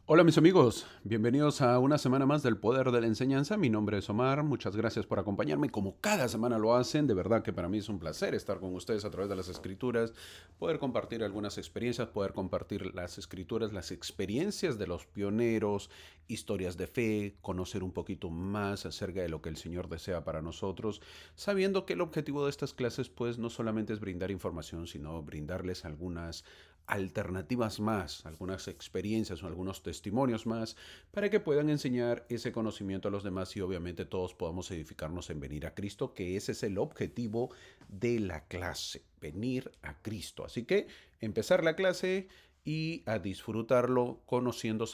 Hola mis amigos, bienvenidos a una semana más del Poder de la Enseñanza. Mi nombre es Omar, muchas gracias por acompañarme. Como cada semana lo hacen, de verdad que para mí es un placer estar con ustedes a través de las escrituras, poder compartir algunas experiencias, poder compartir las escrituras, las experiencias de los pioneros, historias de fe, conocer un poquito más acerca de lo que el Señor desea para nosotros, sabiendo que el objetivo de estas clases pues no solamente es brindar información, sino brindarles algunas alternativas más, algunas experiencias o algunos testimonios más, para que puedan enseñar ese conocimiento a los demás y obviamente todos podamos edificarnos en venir a Cristo, que ese es el objetivo de la clase, venir a Cristo. Así que empezar la clase y a disfrutarlo conociendo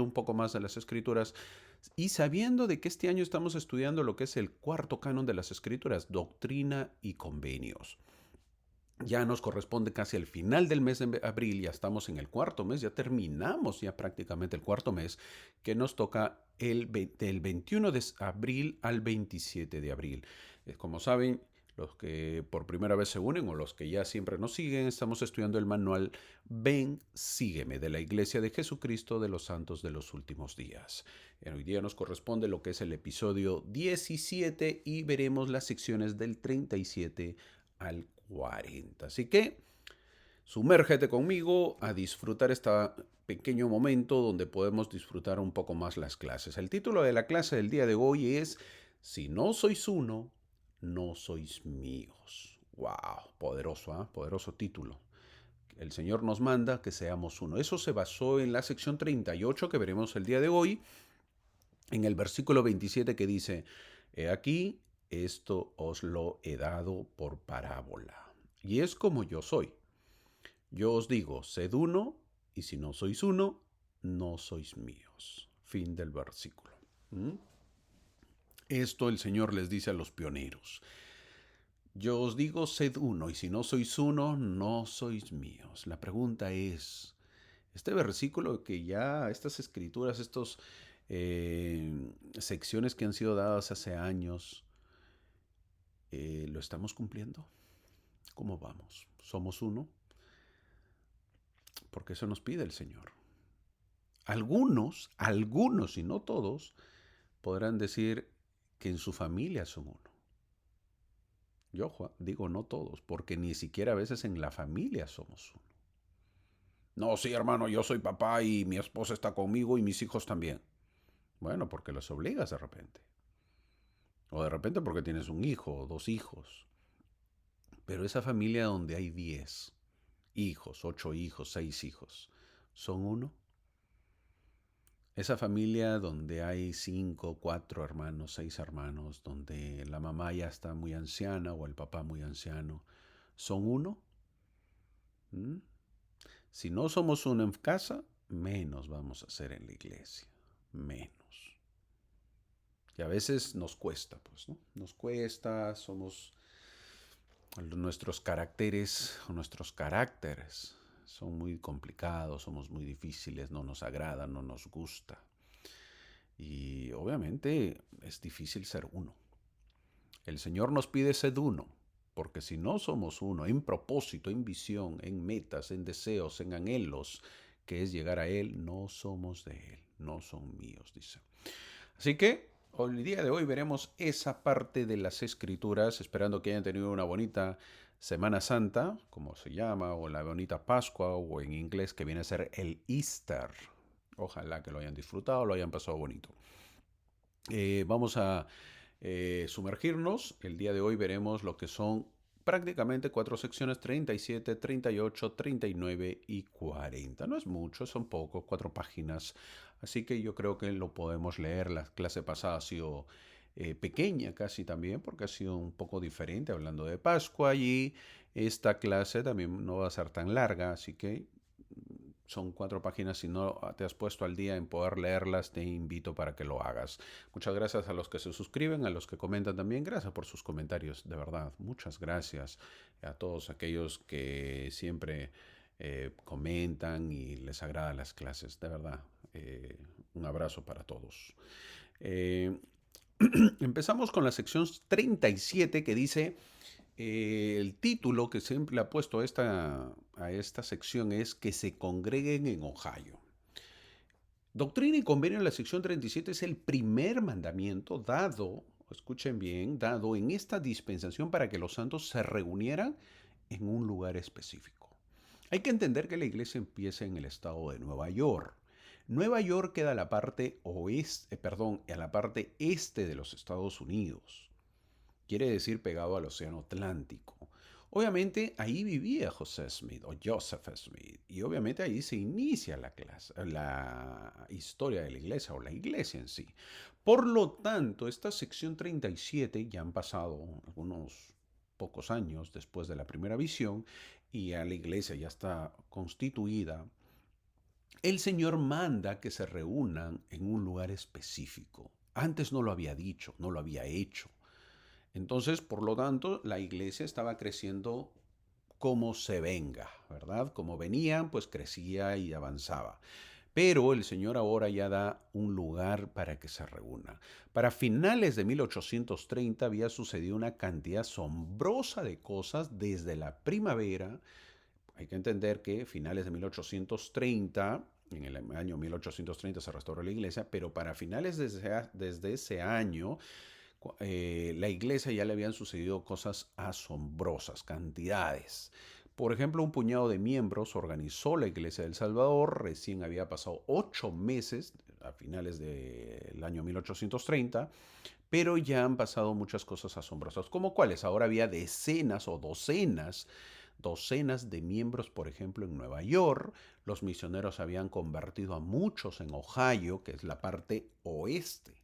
un poco más de las escrituras y sabiendo de que este año estamos estudiando lo que es el cuarto canon de las escrituras, doctrina y convenios. Ya nos corresponde casi al final del mes de abril, ya estamos en el cuarto mes, ya terminamos ya prácticamente el cuarto mes, que nos toca del 21 de abril al 27 de abril. Como saben, los que por primera vez se unen o los que ya siempre nos siguen, estamos estudiando el manual Ven, sígueme de la Iglesia de Jesucristo de los Santos de los Últimos Días. Hoy día nos corresponde lo que es el episodio 17 y veremos las secciones del 37 al 40. Así que sumérgete conmigo a disfrutar este pequeño momento donde podemos disfrutar un poco más las clases. El título de la clase del día de hoy es Si no sois uno, no sois míos. ¡Wow! Poderoso, ¿eh? Poderoso título. El Señor nos manda que seamos uno. Eso se basó en la sección 38 que veremos el día de hoy, en el versículo 27 que dice, He aquí, esto os lo he dado por parábola. Y es como yo soy. Yo os digo, sed uno, y si no sois uno, no sois míos. Fin del versículo. ¿Mm? Esto el Señor les dice a los pioneros. Yo os digo, sed uno, y si no sois uno, no sois míos. La pregunta es, este versículo que ya, estas escrituras, estas secciones que han sido dadas hace años, ¿lo estamos cumpliendo? ¿Cómo vamos? ¿Somos uno? Porque eso nos pide el Señor. Algunos y no todos, podrán decir que en su familia son uno. Yo digo no todos, porque ni siquiera a veces en la familia somos uno. No, sí, hermano, yo soy papá y mi esposa está conmigo y mis hijos también. Bueno, porque los obligas de repente. O de repente porque tienes un hijo o dos hijos. Pero esa familia donde hay 10 hijos, 8 hijos, 6 hijos, ¿son uno? Esa familia donde hay 5, 4 hermanos, 6 hermanos, donde la mamá ya está muy anciana o el papá muy anciano, ¿son uno? ¿Mm? Si no somos uno en casa, menos vamos a ser en la iglesia. Menos. Y a veces nos cuesta, pues, ¿no? Nos cuesta, nuestros caracteres o nuestros caracteres son muy complicados, somos muy difíciles, no nos agrada, no nos gusta. Y obviamente es difícil ser uno. El Señor nos pide ser uno, porque si no somos uno en propósito, en visión, en metas, en deseos, en anhelos, que es llegar a Él, no somos de Él, no son míos, dice. Así que el día de hoy veremos esa parte de las escrituras, esperando que hayan tenido una bonita Semana Santa, como se llama, o la bonita Pascua, o en inglés que viene a ser el Easter. Ojalá que lo hayan disfrutado, lo hayan pasado bonito. Vamos a sumergirnos. El día de hoy veremos lo que son prácticamente cuatro secciones, 37, 38, 39 y 40. No es mucho, son pocos, 4 páginas. Así que yo creo que lo podemos leer. La clase pasada ha sido pequeña casi también, porque ha sido un poco diferente, hablando de Pascua. Y esta clase también no va a ser tan larga, así que son 4 páginas. Si no te has puesto al día en poder leerlas, te invito para que lo hagas. Muchas gracias a los que se suscriben, a los que comentan también. Gracias por sus comentarios, de verdad. Muchas gracias a todos aquellos que siempre comentan y les agradan las clases. De verdad, un abrazo para todos. Eh, Empezamos con la sección 37 que dice el título que siempre le ha puesto a esta sección es Que se congreguen en Ohio. Doctrina y convenio en la sección 37 es el primer mandamiento dado, escuchen bien, dado en esta dispensación para que los santos se reunieran en un lugar específico. Hay que entender que la iglesia empieza en el estado de Nueva York. Nueva York queda a la parte oeste, perdón, a la parte este de los Estados Unidos. Quiere decir pegado al Océano Atlántico. Obviamente ahí vivía José Smith o Joseph Smith y obviamente ahí se inicia la historia de la iglesia o la iglesia en sí. Por lo tanto, esta sección 37 ya han pasado algunos pocos años después de la primera visión y ya la iglesia ya está constituida. El Señor manda que se reúnan en un lugar específico. Antes no lo había dicho, no lo había hecho. Entonces, por lo tanto, la iglesia estaba creciendo como se venga, ¿verdad? Como venían, pues crecía y avanzaba. Pero el Señor ahora ya da un lugar para que se reúna. Para finales de 1830 había sucedido una cantidad asombrosa de cosas desde la primavera. Hay que entender que finales de 1830, en el año 1830 se restauró la iglesia, pero para finales desde ese año la iglesia ya le habían sucedido cosas asombrosas, cantidades. Por ejemplo, un puñado de miembros organizó la iglesia del Salvador, recién había pasado 8 meses, a finales del año 1830, pero ya han pasado muchas cosas asombrosas, como cuáles. Ahora había decenas o docenas de miembros, por ejemplo, en Nueva York. Los misioneros habían convertido a muchos en Ohio, que es la parte oeste.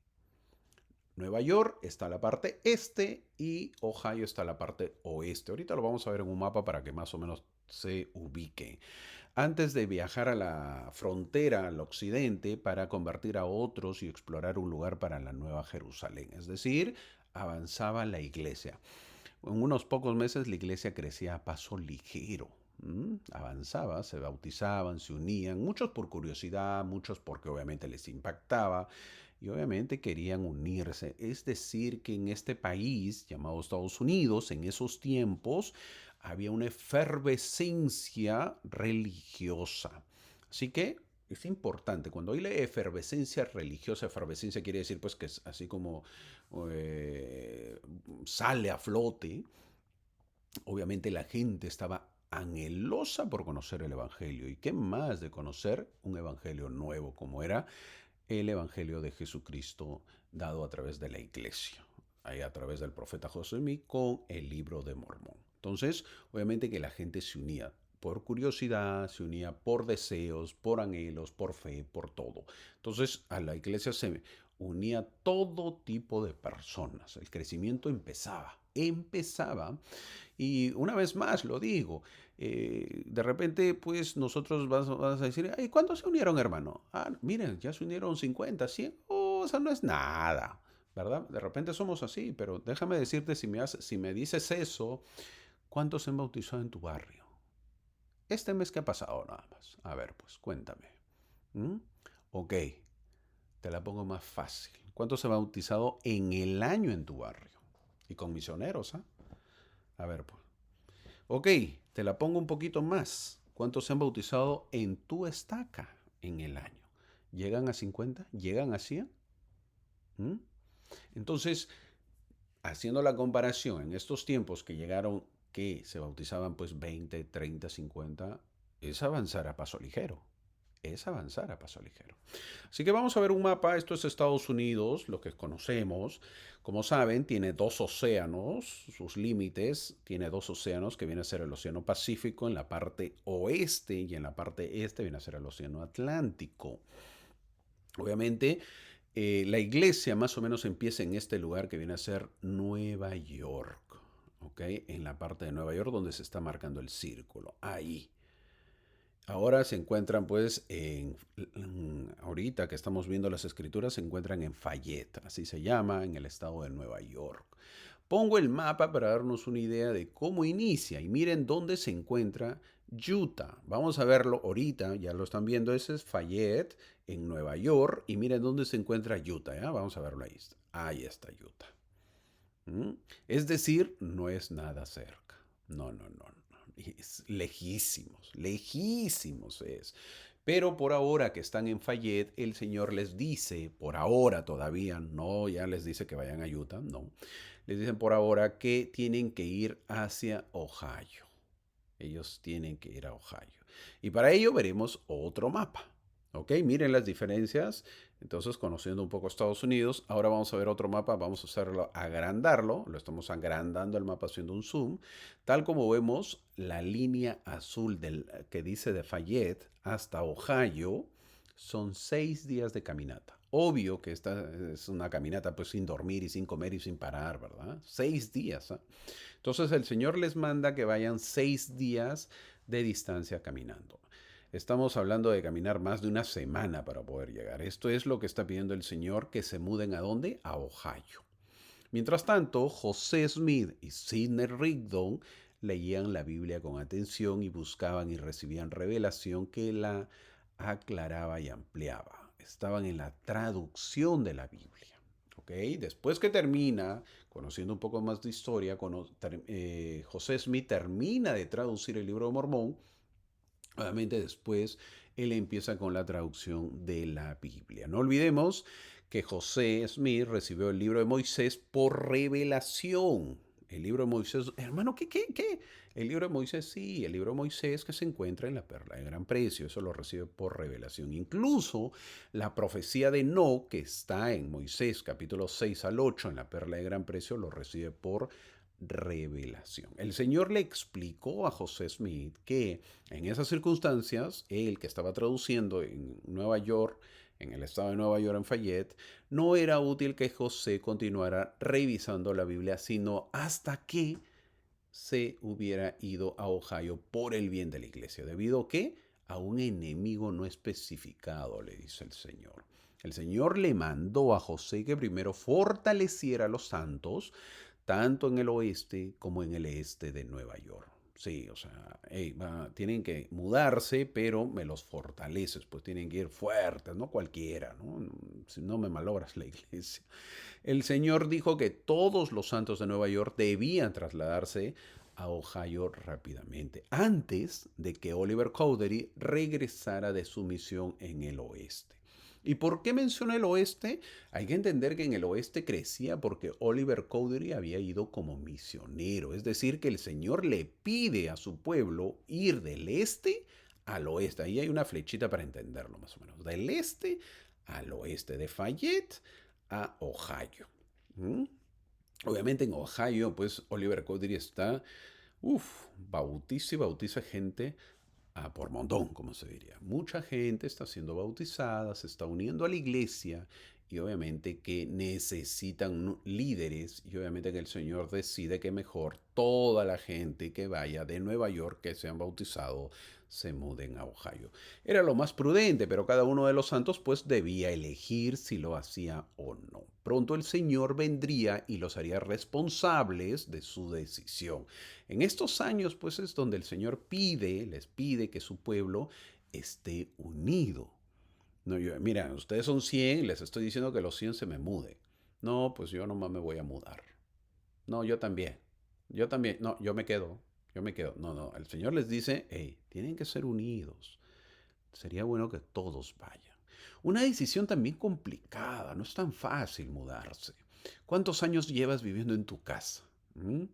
Nueva York está la parte este y Ohio está la parte oeste. Ahorita lo vamos a ver en un mapa para que más o menos se ubique. Antes de viajar a la frontera, al occidente, para convertir a otros y explorar un lugar para la Nueva Jerusalén. Es decir, avanzaba la iglesia. En unos pocos meses la iglesia crecía a paso ligero. Avanzaba, se bautizaban, se unían, muchos por curiosidad, muchos porque obviamente les impactaba y obviamente querían unirse. Es decir, que en este país llamado Estados Unidos, en esos tiempos, había una efervescencia religiosa. Así que es importante, cuando hay la efervescencia religiosa, efervescencia quiere decir pues que es así como eh, sale a flote, obviamente la gente estaba anhelosa por conocer el Evangelio. ¿Y qué más de conocer un Evangelio nuevo como era el Evangelio de Jesucristo dado a través de la iglesia, ahí a través del profeta Josué con el libro de Mormón? Entonces, obviamente que la gente se unía por curiosidad, se unía por deseos, por anhelos, por fe, por todo. Entonces, a la iglesia se unía todo tipo de personas. El crecimiento empezaba. Y una vez más lo digo, de repente pues nosotros vas a decir, ay, ¿cuántos se unieron, hermano? Ah, miren, ya se unieron 50, 100, oh, eso no es nada, ¿verdad? De repente somos así, pero déjame decirte, si me dices eso, ¿cuántos se han bautizado en tu barrio? Este mes que ha pasado nada más. A ver, pues cuéntame. ¿Mm? Ok, te la pongo más fácil. ¿Cuántos se han bautizado en el año en tu barrio? Y con misioneros, ¿ah? A ver, pues. Ok, te la pongo un poquito más. ¿Cuántos se han bautizado en tu estaca en el año? ¿Llegan a 50? ¿Llegan a 100? ¿Mm? Entonces, haciendo la comparación en estos tiempos que llegaron, que se bautizaban pues 20, 30, 50, es avanzar a paso ligero. Es avanzar a paso ligero. Así que vamos a ver un mapa. Esto es Estados Unidos, lo que conocemos. Como saben, tiene dos océanos, sus límites. Tiene dos océanos que viene a ser el Océano Pacífico en la parte oeste y en la parte este viene a ser el Océano Atlántico. Obviamente, la iglesia más o menos empieza en este lugar que viene a ser Nueva York. ¿Ok? En la parte de Nueva York donde se está marcando el círculo. Ahí. Ahora se encuentran pues ahorita que estamos viendo las escrituras, se encuentran en Fayette, así se llama, en el estado de Nueva York. Pongo el mapa para darnos una idea de cómo inicia y miren dónde se encuentra Utah. Vamos a verlo ahorita, ya lo están viendo, ese es Fayette en Nueva York y miren dónde se encuentra Utah, ¿ya? Vamos a verlo ahí. Ahí está Utah. ¿Mm? Es decir, no es nada cerca. No. Es lejísimos es. Pero por ahora que están en Fayette, el Señor les dice, por ahora todavía, no ya les dice que vayan a Utah, no. Les dicen por ahora que tienen que ir hacia Ohio. Ellos tienen que ir a Ohio. Y para ello veremos otro mapa. ¿Ok? Miren las diferencias. Entonces, conociendo un poco Estados Unidos, ahora vamos a ver otro mapa. Vamos a hacerlo, agrandarlo. Lo estamos agrandando el mapa haciendo un zoom. Tal como vemos, la línea azul que dice de Fayette hasta Ohio son 6 días de caminata. Obvio que esta es una caminata pues sin dormir y sin comer y sin parar, ¿verdad? 6 días. ¿Eh? Entonces el Señor les manda que vayan 6 días de distancia caminando. Estamos hablando de caminar más de una semana para poder llegar. Esto es lo que está pidiendo el Señor, que se muden a dónde? A Ohio. Mientras tanto, José Smith y Sidney Rigdon leían la Biblia con atención y buscaban y recibían revelación que la aclaraba y ampliaba. Estaban en la traducción de la Biblia. ¿Ok? Después que termina, conociendo un poco más de historia, José Smith termina de traducir el libro de Mormón. Obviamente después él empieza con la traducción de la Biblia. No olvidemos que José Smith recibió el libro de Moisés por revelación. El libro de Moisés, hermano, ¿qué? El libro de Moisés, sí, el libro de Moisés que se encuentra en la perla de gran precio, eso lo recibe por revelación. Incluso la profecía de No, que está en Moisés capítulo 6 al 8 en la perla de gran precio, lo recibe por revelación. El Señor le explicó a José Smith que en esas circunstancias, él que estaba traduciendo en Nueva York, en el estado de Nueva York, en Fayette, no era útil que José continuara revisando la Biblia, sino hasta que se hubiera ido a Ohio por el bien de la iglesia. ¿Debido a qué? A un enemigo no especificado, le dice el Señor. El Señor le mandó a José que primero fortaleciera a los santos, tanto en el oeste como en el este de Nueva York. Sí, o sea, hey, tienen que mudarse, pero me los fortaleces, pues tienen que ir fuertes, no cualquiera, ¿no? Si no me malogras la iglesia. El Señor dijo que todos los santos de Nueva York debían trasladarse a Ohio rápidamente, antes de que Oliver Cowdery regresara de su misión en el oeste. ¿Y por qué menciona el oeste? Hay que entender que en el oeste crecía porque Oliver Cowdery había ido como misionero. Es decir, que el Señor le pide a su pueblo ir del este al oeste. Ahí hay una flechita para entenderlo más o menos. Del este al oeste, de Fayette a Ohio. ¿Mm? Obviamente en Ohio, pues Oliver Cowdery está, bautiza y bautiza gente por montón, como se diría. Mucha gente está siendo bautizada, se está uniendo a la iglesia y obviamente que necesitan líderes y obviamente que el Señor decide que mejor toda la gente que vaya de Nueva York que se han bautizado se muden a Ohio. Era lo más prudente, pero cada uno de los santos pues debía elegir si lo hacía o no. Pronto el Señor vendría y los haría responsables de su decisión. En estos años pues es donde el Señor les pide que su pueblo esté unido. No, mira, ustedes son 100, les estoy diciendo que los 100 se me mude. No, pues yo nomás me voy a mudar. No, yo también. Yo también. No, yo me quedo. Yo me quedo. No, no. El Señor les dice, hey, tienen que ser unidos. Sería bueno que todos vayan. Una decisión también complicada. No es tan fácil mudarse. ¿Cuántos años llevas viviendo en tu casa? ¿Mm?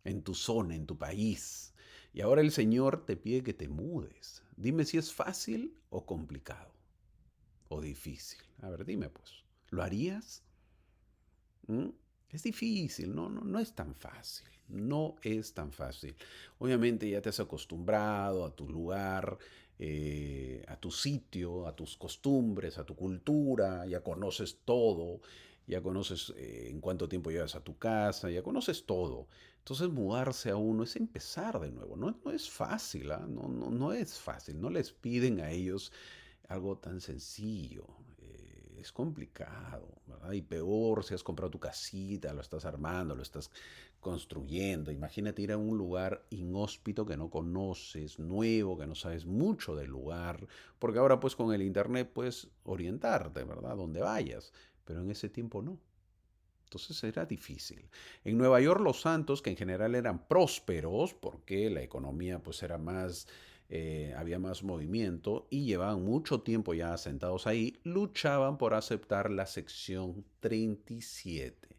En tu zona, en tu país. Y ahora el Señor te pide que te mudes. Dime si es fácil o complicado o difícil. A ver, dime pues. ¿Lo harías? ¿Mm? Es difícil, no es tan fácil. No es tan fácil. Obviamente ya te has acostumbrado a tu lugar, a tu sitio, a tus costumbres, a tu cultura, ya conoces todo, ya conoces en cuánto tiempo llevas a tu casa, ya conoces todo. Entonces mudarse a uno es empezar de nuevo. No es fácil, ¿ah? No es fácil. No les piden a ellos algo tan sencillo. Es complicado, ¿verdad? Y peor si has comprado tu casita, lo estás armando, lo estás construyendo. Imagínate ir a un lugar inhóspito que no conoces, nuevo, que no sabes mucho del lugar, porque ahora pues con el internet puedes orientarte, ¿verdad? Donde vayas, pero en ese tiempo no. Entonces era difícil. En Nueva York los santos, que en general eran prósperos, porque la economía pues era más había más movimiento y llevaban mucho tiempo ya sentados ahí, luchaban por aceptar la sección 37.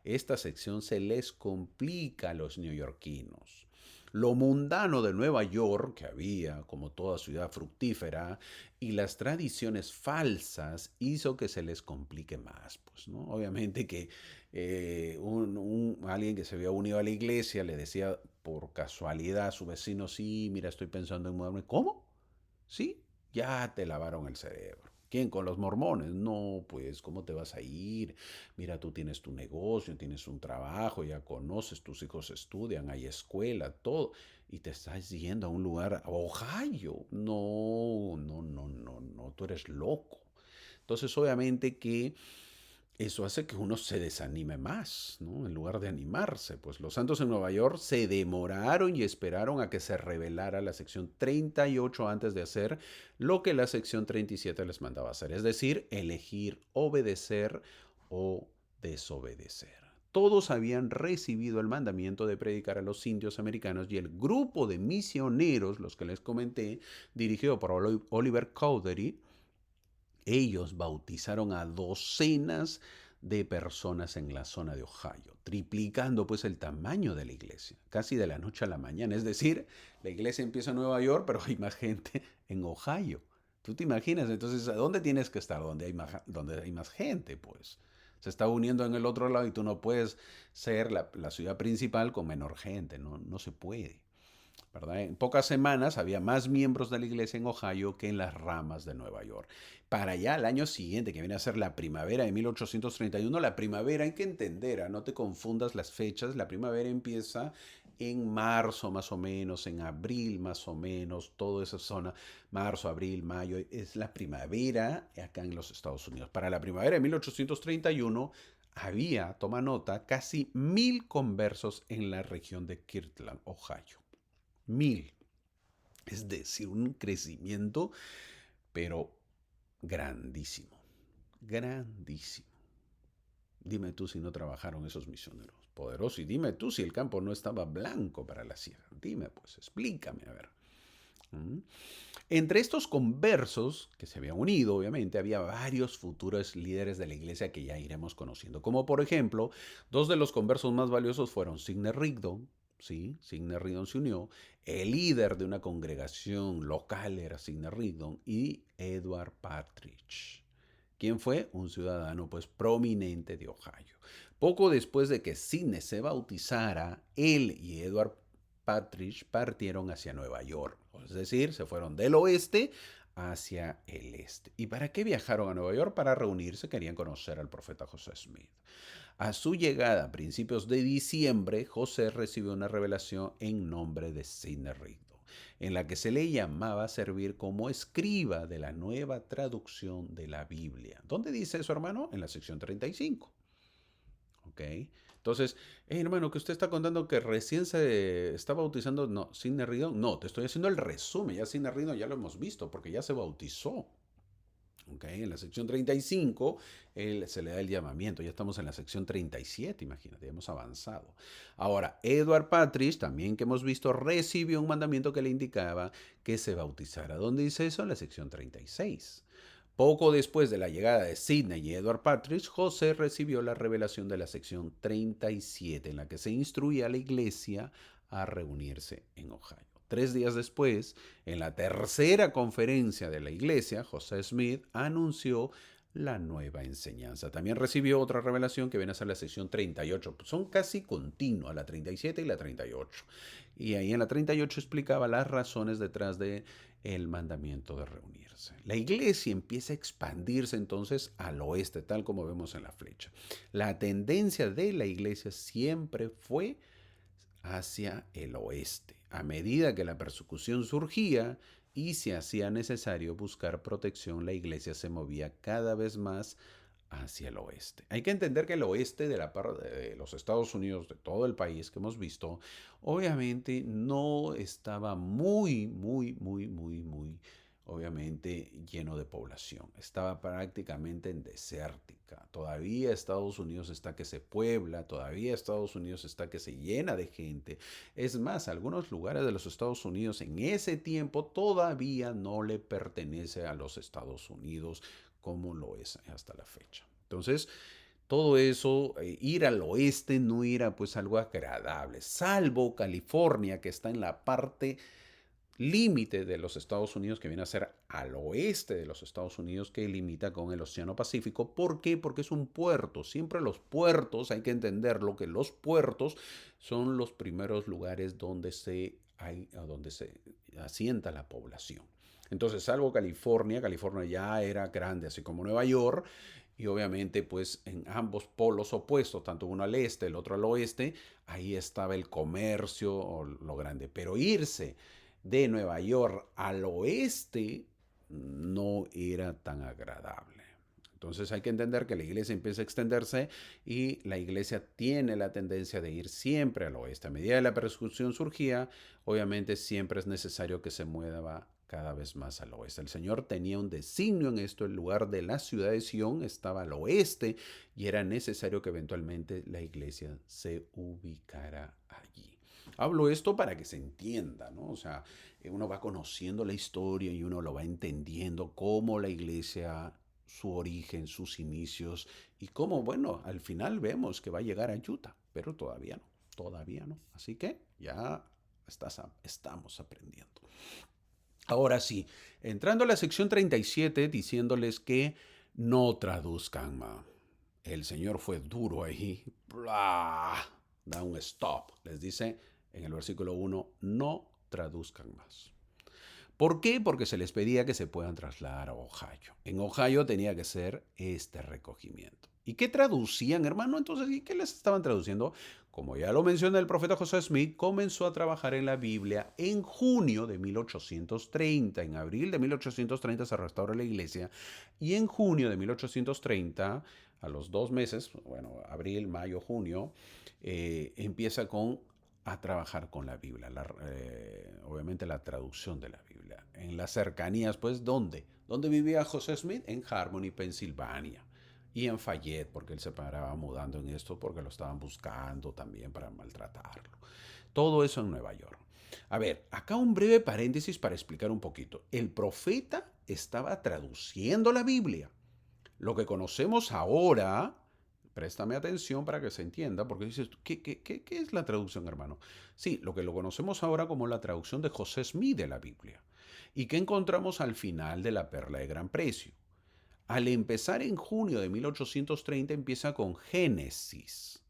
Esta sección se les complica a los neoyorquinos. Lo mundano de Nueva York, que había como toda ciudad fructífera, y las tradiciones falsas hizo que se les complique más. Pues, ¿no? Obviamente que alguien que se había unido a la iglesia le decía por casualidad a su vecino, sí, mira, estoy pensando en mudarme. ¿Cómo? Sí, ya te lavaron el cerebro. ¿Quién? Con los mormones. No, pues, ¿cómo te vas a ir? Mira, tú tienes tu negocio, tienes un trabajo, ya conoces, tus hijos estudian, hay escuela, todo. Y te estás yendo a un lugar, a Ohio. No, no, no, no, no, tú eres loco. Entonces, obviamente que eso hace que uno se desanime más, ¿no? En lugar de animarse. Pues los Santos en Nueva York se demoraron y esperaron a que se revelara la sección 38 antes de hacer lo que la sección 37 les mandaba hacer, es decir, elegir obedecer o desobedecer. Todos habían recibido el mandamiento de predicar a los indios americanos y el grupo de misioneros, los que les comenté, dirigido por Oliver Cowdery, ellos bautizaron a docenas de personas en la zona de Ohio, triplicando pues el tamaño de la iglesia, casi de la noche a la mañana. Es decir, la iglesia empieza en Nueva York, pero hay más gente en Ohio. ¿Tú te imaginas? Entonces, ¿a dónde tienes que estar? Donde hay más gente, pues. Se está uniendo en el otro lado y tú no puedes ser la ciudad principal con menor gente, no, no se puede. ¿Verdad? En pocas semanas había más miembros de la iglesia en Ohio que en las ramas de Nueva York. Para allá, al año siguiente, que viene a ser la primavera de 1831, la primavera hay que entender, no te confundas las fechas, la primavera empieza en marzo más o menos, en abril más o menos, toda esa zona, marzo, abril, mayo, es la primavera acá en los Estados Unidos. Para la primavera de 1831 había, toma nota, casi 1,000 conversos en la región de Kirtland, Ohio. 1,000. Es decir, un crecimiento, pero grandísimo. Grandísimo. Dime tú si no trabajaron esos misioneros poderosos y dime tú si el campo no estaba blanco para la siega. Dime pues, explícame, a ver. ¿Mm? Entre estos conversos que se habían unido, obviamente, había varios futuros líderes de la iglesia que ya iremos conociendo. Como por ejemplo, dos de los conversos más valiosos fueron Sidney Rigdon. Sí, Sidney Rigdon se unió. El líder de una congregación local era Sidney Rigdon y Edward Partridge. ¿Quién fue? Un ciudadano pues prominente de Ohio. Poco después de que Sidney se bautizara, él y Edward Partridge partieron hacia Nueva York. Es decir, se fueron del oeste hacia el este. ¿Y para qué viajaron a Nueva York? Para reunirse, querían conocer al profeta José Smith. A su llegada a principios de diciembre, José recibió una revelación en nombre de Sidney Rigdon, en la que se le llamaba a servir como escriba de la nueva traducción de la Biblia. ¿Dónde dice eso, hermano? En la sección 35. ¿Ok? Entonces, hey, hermano, que usted está contando que recién se está bautizando, no, Sidney Rigdon, no, te estoy haciendo el resumen, ya Sidney Rigdon ya lo hemos visto, porque ya se bautizó. Okay, en la sección 35 se le da el llamamiento, ya estamos en la sección 37, imagínate, ya hemos avanzado. Ahora, Edward Partridge, también que hemos visto, recibió un mandamiento que le indicaba que se bautizara. ¿Dónde dice eso? En la sección 36. Poco después de la llegada de Sidney y Edward Partridge, José recibió la revelación de la sección 37, en la que se instruía a la iglesia a reunirse en Ohio. 3 días después, en la tercera conferencia de la iglesia, José Smith anunció la nueva enseñanza. También recibió otra revelación que viene a ser la sección 38. Son casi continuas, la 37 y la 38. Y ahí en la 38 explicaba las razones detrás de el mandamiento de reunirse. La iglesia empieza a expandirse entonces al oeste, tal como vemos en la flecha. La tendencia de la iglesia siempre fue hacia el oeste, a medida que la persecución surgía y se hacía necesario buscar protección, la iglesia se movía cada vez más hacia el oeste. Hay que entender que el oeste de la parte de los Estados Unidos, de todo el país que hemos visto, obviamente no estaba muy obviamente lleno de población. Estaba prácticamente en desértica. Todavía Estados Unidos está que se puebla, todavía Estados Unidos está que se llena de gente. Es más, algunos lugares de los Estados Unidos en ese tiempo todavía no le pertenece a los Estados Unidos como lo es hasta la fecha. Entonces, todo eso, ir al oeste no era pues algo agradable, salvo California, que está en la parte límite de los Estados Unidos, que viene a ser al oeste de los Estados Unidos, que limita con el Océano Pacífico. ¿Por qué? Porque es un puerto. Siempre los puertos, hay que entenderlo, que los puertos son los primeros lugares donde se asienta la población. Entonces, salvo California, California ya era grande, así como Nueva York, y obviamente pues en ambos polos opuestos, tanto uno al este, el otro al oeste, ahí estaba el comercio o lo grande. Pero irse de Nueva York al oeste no era tan agradable. Entonces hay que entender que la iglesia empieza a extenderse y la iglesia tiene la tendencia de ir siempre al oeste. A medida que la persecución surgía, obviamente siempre es necesario que se mueva cada vez más al oeste. El Señor tenía un designio en esto. El lugar de la ciudad de Sión estaba al oeste y era necesario que eventualmente la iglesia se ubicara allí. Hablo esto para que se entienda, ¿no? O sea, uno va conociendo la historia y uno lo va entendiendo cómo la iglesia, su origen, sus inicios y cómo, bueno, al final vemos que va a llegar a Utah, pero todavía no, todavía no. Así que ya estamos aprendiendo. Ahora sí, entrando a la sección 37, diciéndoles que no traduzcan más. El Señor fue duro ahí. Blah, da un stop. Les dice en el versículo 1, no traduzcan más. ¿Por qué? Porque se les pedía que se puedan trasladar a Ohio. En Ohio tenía que ser este recogimiento. ¿Y qué traducían, hermano? Entonces, ¿y qué les estaban traduciendo? Como ya lo menciona el profeta José Smith, comenzó a trabajar en la Biblia en junio de 1830. En abril de 1830 se restaura la iglesia y en junio de 1830, a los 2 meses, bueno, abril, mayo, junio, empieza a trabajar con la Biblia, obviamente la traducción de la Biblia. En las cercanías, pues, ¿dónde? ¿Dónde vivía José Smith? En Harmony, Pensilvania. Y en Fayette, porque él se paraba mudando en esto, porque lo estaban buscando también para maltratarlo. Todo eso en Nueva York. A ver, acá un breve paréntesis para explicar un poquito. El profeta estaba traduciendo la Biblia. Lo que conocemos ahora, préstame atención para que se entienda, porque dices, ¿qué es la traducción, hermano? Sí, lo conocemos ahora como la traducción de José Smith de la Biblia. ¿Y qué encontramos al final de la Perla de Gran Precio? Al empezar en junio de 1830 empieza con Génesis,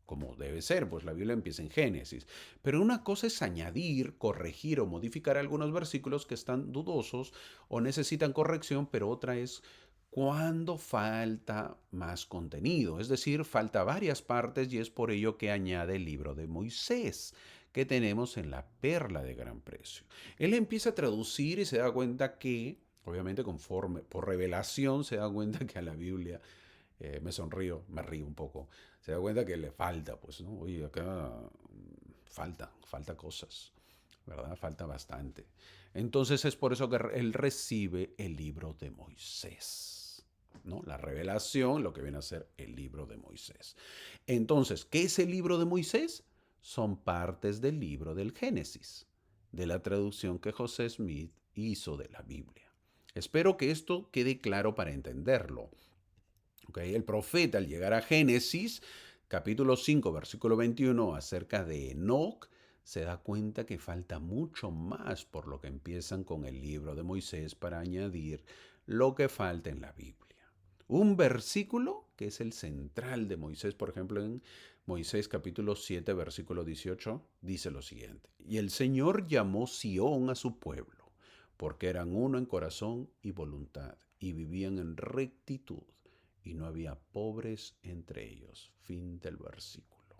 como debe ser, pues la Biblia empieza en Génesis. Pero una cosa es añadir, corregir o modificar algunos versículos que están dudosos o necesitan corrección, pero otra es cuando falta más contenido, es decir, falta varias partes y es por ello que añade el libro de Moisés que tenemos en la Perla de Gran Precio. Él empieza a traducir y se da cuenta que, obviamente conforme, por revelación, se da cuenta que a la Biblia, me sonrío, me río un poco, se da cuenta que le falta, pues, ¿no? Oye, acá falta cosas, ¿verdad? Falta bastante. Entonces es por eso que él recibe el libro de Moisés, ¿no? La revelación, lo que viene a ser el libro de Moisés. Entonces, ¿qué es el libro de Moisés? Son partes del libro del Génesis, de la traducción que José Smith hizo de la Biblia. Espero que esto quede claro para entenderlo. ¿Okay? El profeta, al llegar a Génesis, capítulo 5, versículo 21, acerca de Enoc, se da cuenta que falta mucho más, por lo que empiezan con el libro de Moisés para añadir lo que falta en la Biblia. Un versículo que es el central de Moisés, por ejemplo, en Moisés capítulo 7, versículo 18, dice lo siguiente: y el Señor llamó Sión a su pueblo, porque eran uno en corazón y voluntad, y vivían en rectitud, y no había pobres entre ellos. Fin del versículo.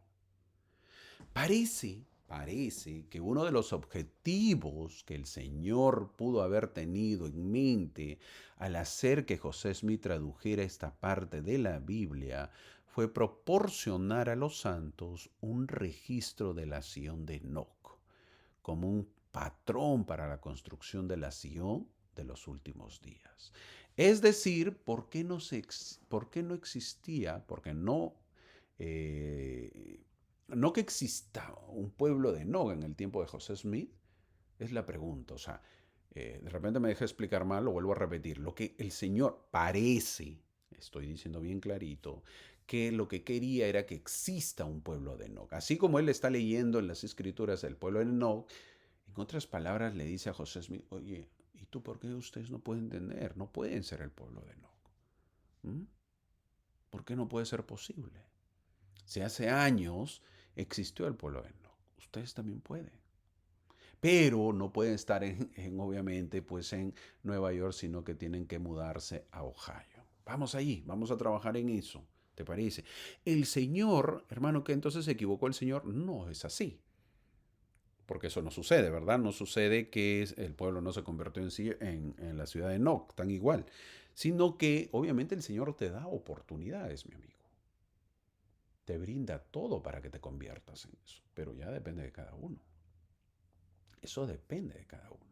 Parece que uno de los objetivos que el Señor pudo haber tenido en mente al hacer que José Smith tradujera esta parte de la Biblia fue proporcionar a los santos un registro de la Sión de Enoc, como un patrón para la construcción de la Sión de los últimos días. Es decir, ¿por qué no existía? Porque no que exista un pueblo de Nog en el tiempo de José Smith, es la pregunta. O sea, de repente me deja explicar mal, lo vuelvo a repetir. Lo que el Señor parece, estoy diciendo bien clarito, que lo que quería era que exista un pueblo de Enoch. Así como él está leyendo en las escrituras del pueblo de Enoch, en otras palabras le dice a José Smith, oye, ¿y tú por qué ustedes no pueden entender? No pueden ser el pueblo de Enoch. ¿Mm? ¿Por qué no puede ser posible? Si hace años existió el pueblo de Enoch, ustedes también pueden. Pero no pueden estar obviamente, pues en Nueva York, sino que tienen que mudarse a Ohio. Vamos allí, vamos a trabajar en eso, ¿te parece? El Señor, hermano, ¿que entonces se equivocó el Señor? No es así, porque eso no sucede, ¿verdad? No sucede que el pueblo no se convirtió en sí en la ciudad de Enoch, tan igual, sino que obviamente el Señor te da oportunidades, mi amigo. Te brinda todo para que te conviertas en eso, pero ya depende de cada uno. Eso depende de cada uno.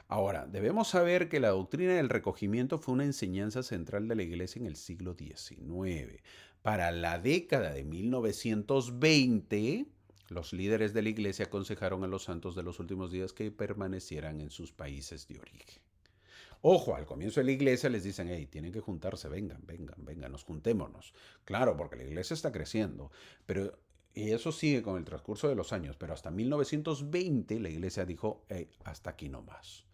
Ahora, debemos saber que la doctrina del recogimiento fue una enseñanza central de la Iglesia en el siglo XIX. Para la década de 1920, los líderes de la Iglesia aconsejaron a los santos de los últimos días que permanecieran en sus países de origen. Ojo, al comienzo de la iglesia les dicen, hey, tienen que juntarse, vengan, vengan, vengan, nos juntémonos. Claro, porque la iglesia está creciendo, pero y eso sigue con el transcurso de los años, pero hasta 1920 la iglesia dijo, hey, hasta aquí no más.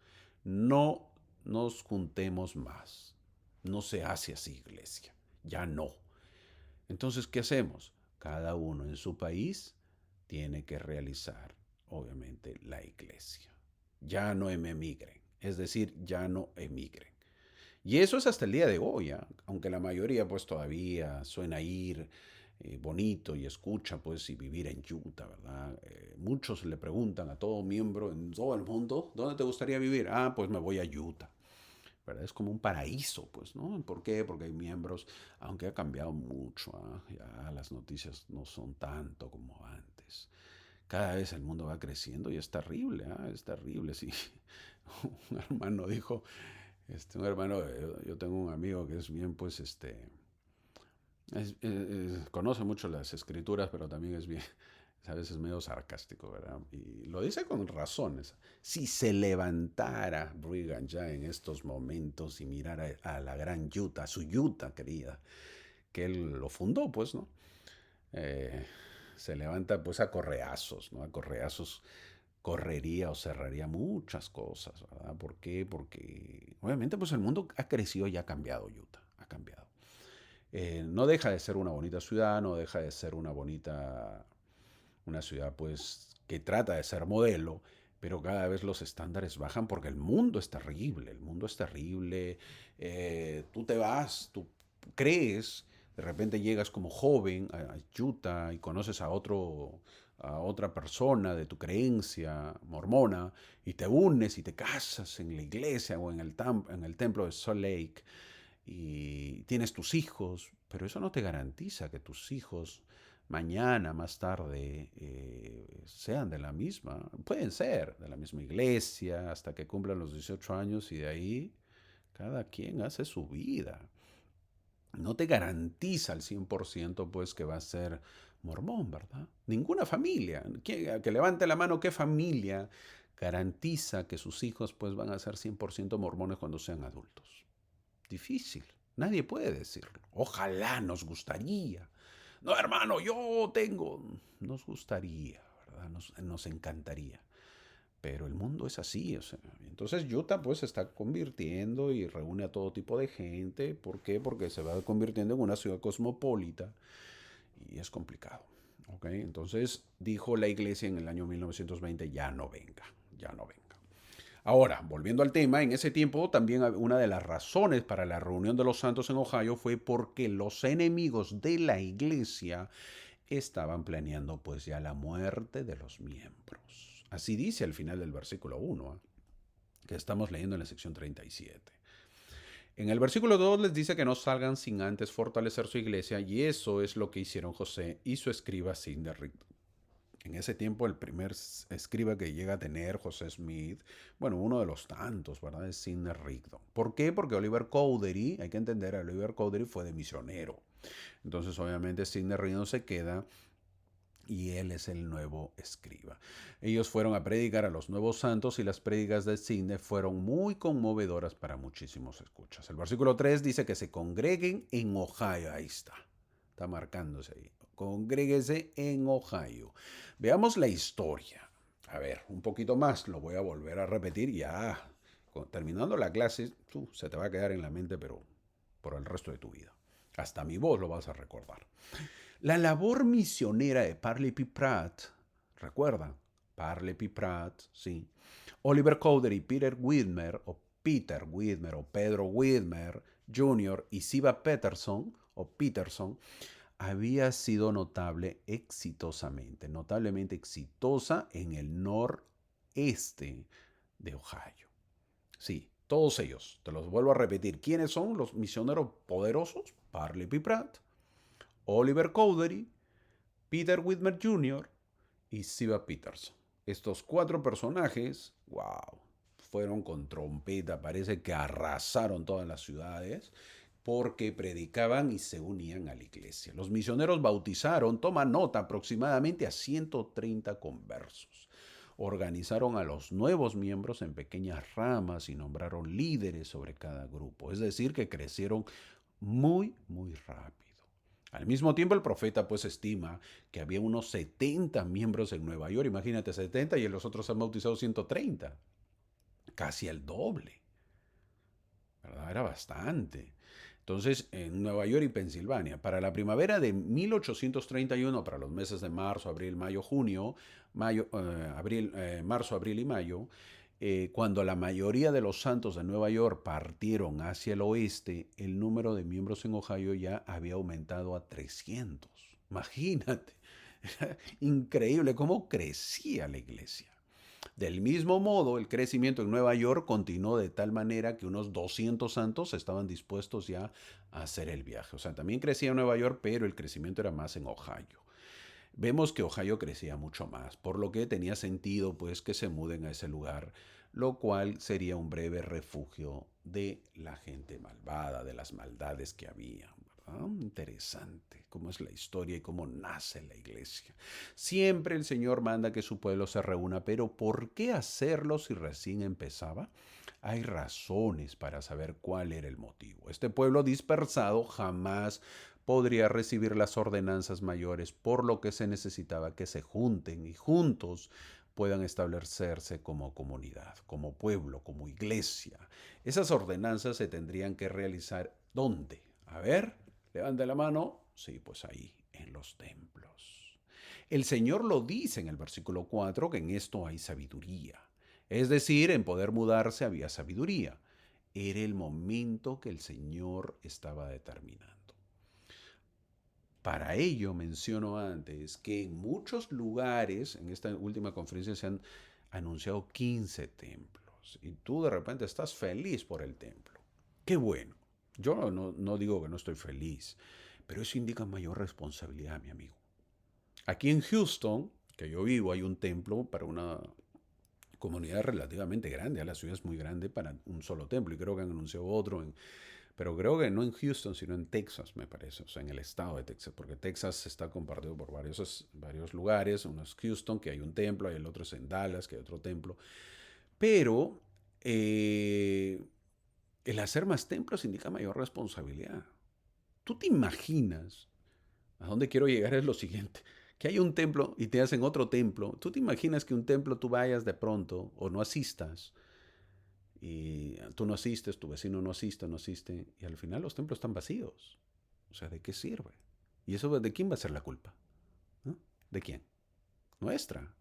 No nos juntemos más. No se hace así, iglesia. Ya no. Entonces, ¿qué hacemos? Cada uno en su país tiene que realizar, obviamente, la iglesia. Ya no emigren. Es decir, ya no emigren. Y eso es hasta el día de hoy, ¿eh? Aunque la mayoría pues todavía suena ir bonito y escucha pues y vivir en Utah, ¿verdad? Muchos le preguntan a todo miembro en todo el mundo, ¿dónde te gustaría vivir? Ah, pues me voy a Utah, ¿verdad? Es como un paraíso, pues, ¿no? ¿Por qué? Porque hay miembros, aunque ha cambiado mucho, ¿eh? Ya las noticias no son tanto como antes. Cada vez el mundo va creciendo y es terrible, ¿eh? Es terrible. Sí. Un hermano dijo, un hermano, yo tengo un amigo que es bien, pues, conoce mucho las escrituras, pero también es bien, a veces medio sarcástico, ¿verdad? Y lo dice con razones. Si se levantara Brigham ya en estos momentos y mirara a la gran Utah, su Utah querida, que él lo fundó, pues, ¿no? Eh, Se levanta pues a correazos, ¿no? A correazos correría o cerraría muchas cosas, ¿verdad? ¿Por qué? Porque obviamente pues el mundo ha crecido y ha cambiado Utah, ha cambiado. No deja de ser una bonita ciudad, no deja de ser una ciudad pues que trata de ser modelo, pero cada vez los estándares bajan porque el mundo es terrible, el mundo es terrible. Tú te vas, tú crees, de repente llegas como joven a Utah y conoces a otra persona de tu creencia mormona y te unes y te casas en la iglesia o en el templo de Salt Lake y tienes tus hijos, pero eso no te garantiza que tus hijos mañana, más tarde, sean de la misma, pueden ser de la misma iglesia hasta que cumplan los 18 años y de ahí cada quien hace su vida. No te garantiza al 100% pues que va a ser mormón, ¿verdad? Ninguna familia, que levante la mano, ¿qué familia garantiza que sus hijos pues van a ser 100% mormones cuando sean adultos? Difícil. Nadie puede decirlo. Ojalá nos gustaría. No, hermano, yo tengo. Nos gustaría, ¿verdad? Nos encantaría. Pero el mundo es así, o sea. Entonces Utah pues se está convirtiendo y reúne a todo tipo de gente. ¿Por qué? Porque se va convirtiendo en una ciudad cosmopolita y es complicado. ¿Ok? Entonces dijo la iglesia en el año 1920, ya no venga, ya no venga. Ahora, volviendo al tema, en ese tiempo también una de las razones para la reunión de los santos en Ohio fue porque los enemigos de la iglesia estaban planeando pues ya la muerte de los miembros. Así dice al final del versículo 1, que estamos leyendo en la sección 37. En el versículo 2 les dice que no salgan sin antes fortalecer su iglesia y eso es lo que hicieron José y su escriba Sinderrit En ese tiempo el primer escriba que llega a tener José Smith, bueno, uno de los tantos, ¿verdad? Es Sidney Rigdon. ¿Por qué? Porque Oliver Cowdery, hay que entender, Oliver Cowdery fue de misionero. Entonces, obviamente, Sidney Rigdon se queda y él es el nuevo escriba. Ellos fueron a predicar a los nuevos santos y las prédicas de Sidney fueron muy conmovedoras para muchísimos escuchas. El versículo 3 dice que se congreguen en Ohio. Ahí está marcándose ahí. Congréguese en Ohio. Veamos la historia. A ver, un poquito más, lo voy a volver a repetir ya. Terminando la clase, se te va a quedar en la mente, pero por el resto de tu vida. Hasta mi voz lo vas a recordar. La labor misionera de Parley P. Pratt, recuerda, Parley P. Pratt, sí. Oliver Cowdery, Peter Whitmer o Pedro Whitmer Jr. y Siva Peterson o Peterson había sido notablemente exitosa en el noreste de Ohio. Sí, todos ellos, te los vuelvo a repetir. ¿Quiénes son los misioneros poderosos? Parley P. Pratt, Oliver Cowdery, Peter Whitmer Jr. y Siva Peterson. Estos cuatro personajes, wow, fueron con trompeta, parece que arrasaron todas las ciudades porque predicaban y se unían a la iglesia. Los misioneros bautizaron, toma nota, aproximadamente a 130 conversos. Organizaron a los nuevos miembros en pequeñas ramas y nombraron líderes sobre cada grupo. Es decir, que crecieron muy, muy rápido. Al mismo tiempo, el profeta pues estima que había unos 70 miembros en Nueva York. Imagínate, 70 y los otros han bautizado 130. Casi el doble. ¿Verdad? Era bastante. Entonces, en Nueva York y Pensilvania, para la primavera de 1831, para los meses de marzo, abril, mayo, junio, marzo, abril y mayo, cuando la mayoría de los santos de Nueva York partieron hacia el oeste, el número de miembros en Ohio ya había aumentado a 300. Imagínate, era increíble cómo crecía la iglesia. Del mismo modo, el crecimiento en Nueva York continuó de tal manera que unos 200 santos estaban dispuestos ya a hacer el viaje. O sea, también crecía en Nueva York, pero el crecimiento era más en Ohio. Vemos que Ohio crecía mucho más, por lo que tenía sentido pues que se muden a ese lugar, lo cual sería un breve refugio de la gente malvada, de las maldades que había. Interesante cómo es la historia y cómo nace la iglesia. Siempre el Señor manda que su pueblo se reúna, pero ¿por qué hacerlo si recién empezaba? Hay razones para saber cuál era el motivo. Este pueblo dispersado jamás podría recibir las ordenanzas mayores, por lo que se necesitaba que se junten y juntos puedan establecerse como comunidad, como pueblo, como iglesia. Esas ordenanzas se tendrían que realizar ¿dónde? A ver, levante la mano. Sí, pues ahí, en los templos. El Señor lo dice en el versículo 4 que en esto hay sabiduría. Es decir, en poder mudarse había sabiduría. Era el momento que el Señor estaba determinando. Para ello menciono antes que en muchos lugares, en esta última conferencia se han anunciado 15 templos y tú de repente estás feliz por el templo. Qué bueno. Yo no digo que no estoy feliz, pero eso indica mayor responsabilidad, mi amigo. Aquí en Houston, que yo vivo, hay un templo para una comunidad relativamente grande. La ciudad es muy grande para un solo templo y creo que han anunciado otro pero creo que no en Houston, sino en Texas, me parece, o sea, en el estado de Texas, porque Texas está compartido por varios lugares. Uno es Houston, que hay un templo, y el otro es en Dallas, que hay otro templo. Pero el hacer más templos indica mayor responsabilidad. ¿Tú te imaginas? A dónde quiero llegar es lo siguiente, que hay un templo y te hacen otro templo. ¿Tú te imaginas que un templo tú vayas de pronto o no asistas? Y tú no asistes, tu vecino no asiste, y al final los templos están vacíos. O sea, ¿de qué sirve? ¿Y eso de quién va a ser la culpa? ¿No? ¿De quién? Nuestra.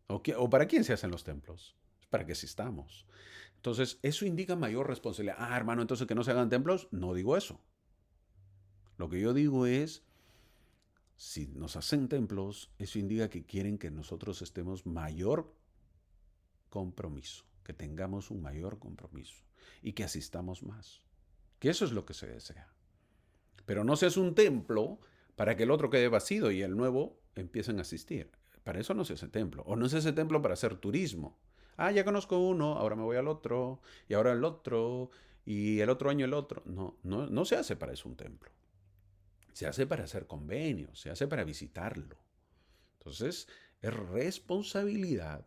¿O para quién se hacen los templos? Es para que asistamos. Entonces, eso indica mayor responsabilidad. Ah, hermano, entonces que no se hagan templos. No digo eso. Lo que yo digo es, si nos hacen templos, eso indica que quieren que nosotros estemos mayor compromiso, que tengamos un mayor compromiso y que asistamos más. Que eso es lo que se desea. Pero no seas un templo para que el otro quede vacío y el nuevo empiecen a asistir. Para eso no se hace templo. O no se hace templo para hacer turismo. Ah, ya conozco uno, ahora me voy al otro, y ahora el otro, y el otro año el otro. No, no, no se hace para eso un templo. Se hace para hacer convenios, se hace para visitarlo. Entonces, es responsabilidad,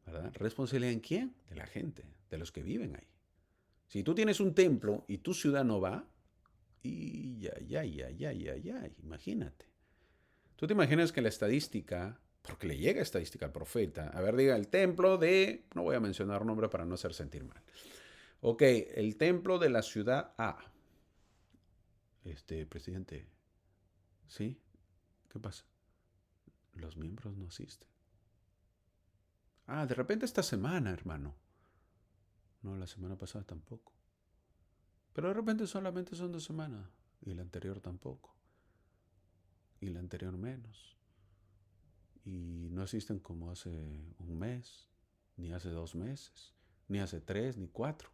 ¿verdad? ¿Responsabilidad en quién? De la gente, de los que viven ahí. Si tú tienes un templo y tu ciudad no va, y ya, imagínate. ¿Tú te imaginas que la estadística, porque le llega estadística al profeta, a ver, diga, el templo de, no voy a mencionar nombre para no hacer sentir mal. Ok, el templo de la ciudad A. Presidente, ¿sí? ¿Qué pasa? Los miembros no asisten. Ah, de repente esta semana, hermano. No, la semana pasada tampoco. Pero de repente solamente son 2 semanas. Y la anterior tampoco. Y la anterior menos. Y no asisten como hace un mes, ni hace 2 meses, ni hace 3, ni 4.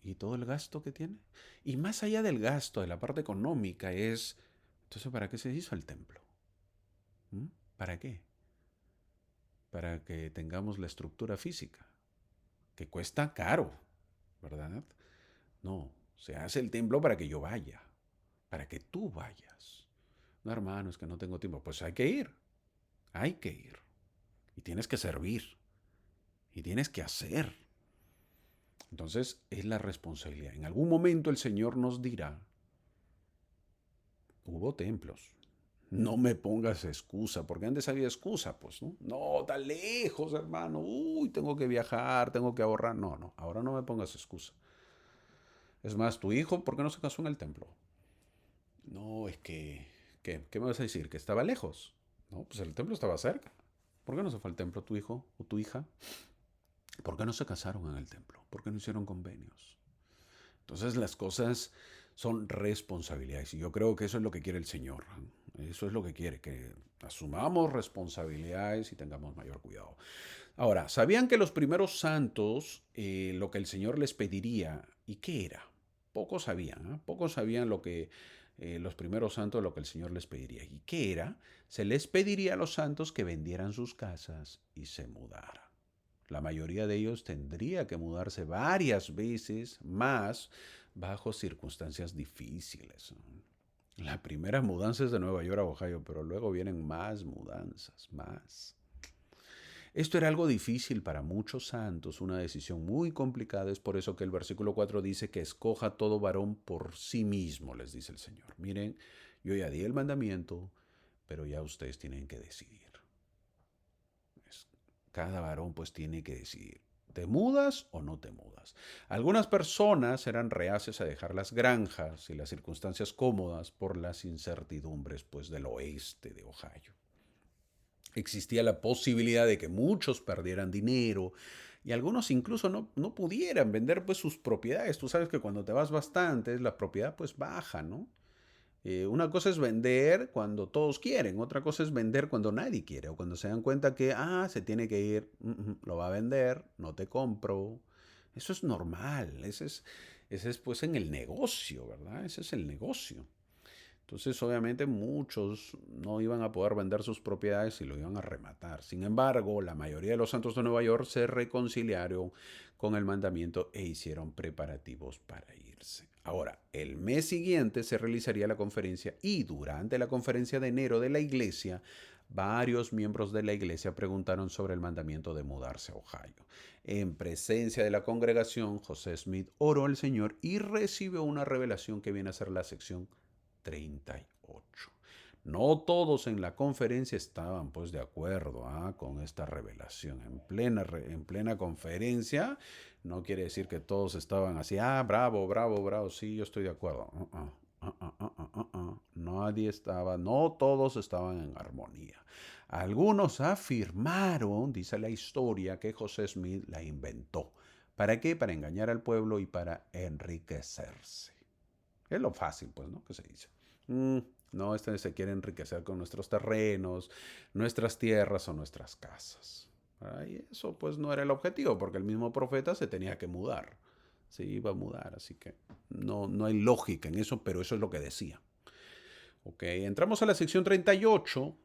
Y todo el gasto que tiene. Y más allá del gasto, de la parte económica, es, entonces, ¿para qué se hizo el templo? ¿Mm? ¿Para qué? Para que tengamos la estructura física, que cuesta caro, ¿verdad? No, se hace el templo para que yo vaya, para que tú vayas. No, hermano, es que no tengo tiempo. Pues hay que ir, hay que ir. Y tienes que servir, y tienes que hacer. Entonces es la responsabilidad. En algún momento el Señor nos dirá, hubo templos. No me pongas excusa, porque antes había excusa, pues, ¿no? No, tan lejos, hermano. Uy, tengo que viajar, tengo que ahorrar. No, no, ahora no me pongas excusa. Es más, tu hijo, ¿por qué no se casó en el templo? No, es que, ¿qué me vas a decir? ¿Que estaba lejos? No, pues el templo estaba cerca. ¿Por qué no se fue al templo tu hijo o tu hija? ¿Por qué no se casaron en el templo? ¿Por qué no hicieron convenios? Entonces las cosas son responsabilidades y yo creo que eso es lo que quiere el Señor. Eso es lo que quiere, que asumamos responsabilidades y tengamos mayor cuidado. Ahora, ¿sabían que los primeros santos lo que el Señor les pediría? ¿Y qué era? Pocos sabían, ¿eh? Pocos sabían lo que los primeros santos lo que el Señor les pediría. ¿Y qué era? Se les pediría a los santos que vendieran sus casas y se mudaran. La mayoría de ellos tendría que mudarse varias veces más bajo circunstancias difíciles. La primera mudanza es de Nueva York a Ohio, pero luego vienen más mudanzas, más. Esto era algo difícil para muchos santos, una decisión muy complicada. Es por eso que el versículo 4 dice que escoja todo varón por sí mismo, les dice el Señor. Miren, yo ya di el mandamiento, pero ya ustedes tienen que decidir. Cada varón pues tiene que decidir. ¿Te mudas o no te mudas? Algunas personas eran reacias a dejar las granjas y las circunstancias cómodas por las incertidumbres pues del oeste de Ohio. Existía la posibilidad de que muchos perdieran dinero y algunos incluso no pudieran vender pues sus propiedades. Tú sabes que cuando te vas bastante, la propiedad pues baja, ¿no? Una cosa es vender cuando todos quieren, otra cosa es vender cuando nadie quiere o cuando se dan cuenta que, se tiene que ir, lo va a vender, no te compro. Eso es normal, ese es pues en el negocio, ¿verdad? Ese es el negocio. Entonces, obviamente, muchos no iban a poder vender sus propiedades y lo iban a rematar. Sin embargo, la mayoría de los santos de Nueva York se reconciliaron con el mandamiento e hicieron preparativos para irse. Ahora, el mes siguiente se realizaría la conferencia y durante la conferencia de enero de la iglesia, varios miembros de la iglesia preguntaron sobre el mandamiento de mudarse a Ohio. En presencia de la congregación, José Smith oró al Señor y recibió una revelación que viene a ser la sección 38. No todos en la conferencia estaban pues de acuerdo con esta revelación. En plena conferencia no quiere decir que todos estaban así, bravo, bravo, bravo, sí, yo estoy de acuerdo. Nadie estaba, no todos estaban en armonía. Algunos afirmaron, dice la historia, que José Smith la inventó. ¿Para qué? Para engañar al pueblo y para enriquecerse. Es lo fácil, pues, ¿no? Que se dice. No, se quiere enriquecer con nuestros terrenos, nuestras tierras o nuestras casas. Y eso, pues, no era el objetivo, porque el mismo profeta se tenía que mudar. Se iba a mudar, así que no hay lógica en eso, pero eso es lo que decía. Ok, entramos a la sección 38.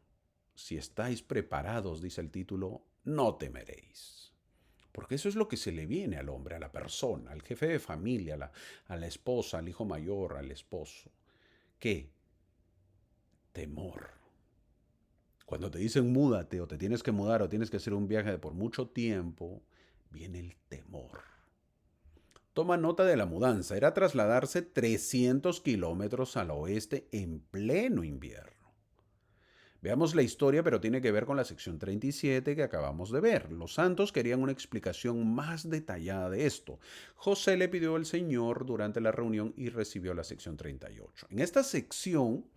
si estáis preparados, dice el título, no temeréis. Porque eso es lo que se le viene al hombre, a la persona, al jefe de familia, a la esposa, al hijo mayor, al esposo. ¿Qué? Temor. Cuando te dicen múdate o te tienes que mudar o tienes que hacer un viaje de por mucho tiempo, viene el temor. Toma nota de la mudanza. Era trasladarse 300 kilómetros al oeste en pleno invierno. Veamos la historia, pero tiene que ver con la sección 37 que acabamos de ver. Los santos querían una explicación más detallada de esto. José le pidió al Señor durante la reunión y recibió la sección 38. En esta sección,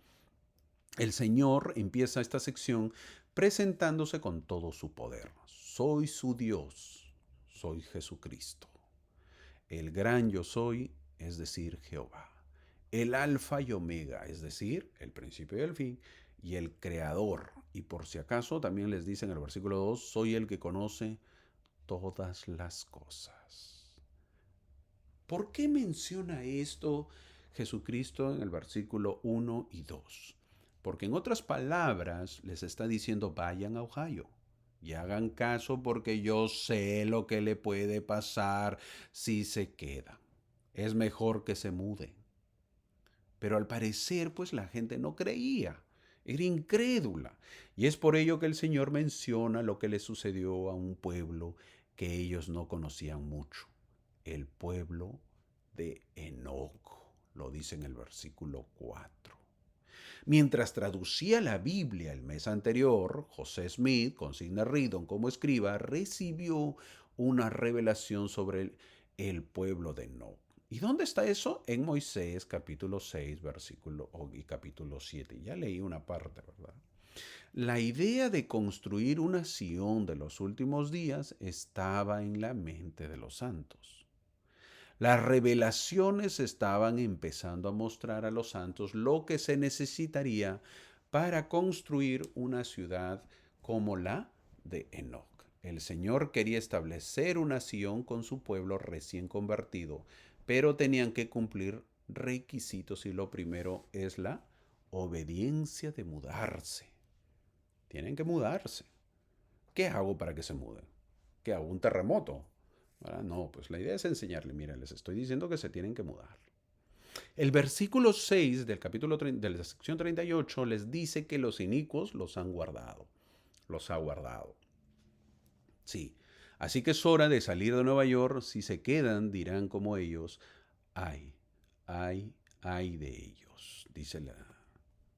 el Señor empieza esta sección presentándose con todo su poder. Soy su Dios, soy Jesucristo. El gran yo soy, es decir, Jehová. El alfa y omega, es decir, el principio y el fin, y el creador. Y por si acaso también les dice en el versículo 2, soy el que conoce todas las cosas. ¿Por qué menciona esto Jesucristo en el versículo 1 y 2? Porque en otras palabras les está diciendo vayan a Ohio y hagan caso porque yo sé lo que le puede pasar si se queda. Es mejor que se muden. Pero al parecer, pues la gente no creía, era incrédula. Y es por ello que el Señor menciona lo que le sucedió a un pueblo que ellos no conocían mucho, el pueblo de Enoc, lo dice en el versículo 4. Mientras traducía la Biblia el mes anterior, José Smith, con Sidney Rigdon como escriba, recibió una revelación sobre el pueblo de Enoc. ¿Y dónde está eso? En Moisés capítulo 6, versículo y capítulo 7. Ya leí una parte, ¿verdad? La idea de construir una Sión de los últimos días estaba en la mente de los santos. Las revelaciones estaban empezando a mostrar a los santos lo que se necesitaría para construir una ciudad como la de Enoc. El Señor quería establecer una Sión con su pueblo recién convertido, pero tenían que cumplir requisitos y lo primero es la obediencia de mudarse. Tienen que mudarse. ¿Qué hago para que se muden? ¿Qué hago? ¿Un terremoto? ¿Verdad? No, pues la idea es enseñarle, mira, les estoy diciendo que se tienen que mudar. El versículo 6 del capítulo de la sección 38 les dice que los inicuos los han guardado. Los ha guardado. Sí. Así que es hora de salir de Nueva York. Si se quedan, dirán como ellos, ay, ay de ellos, dice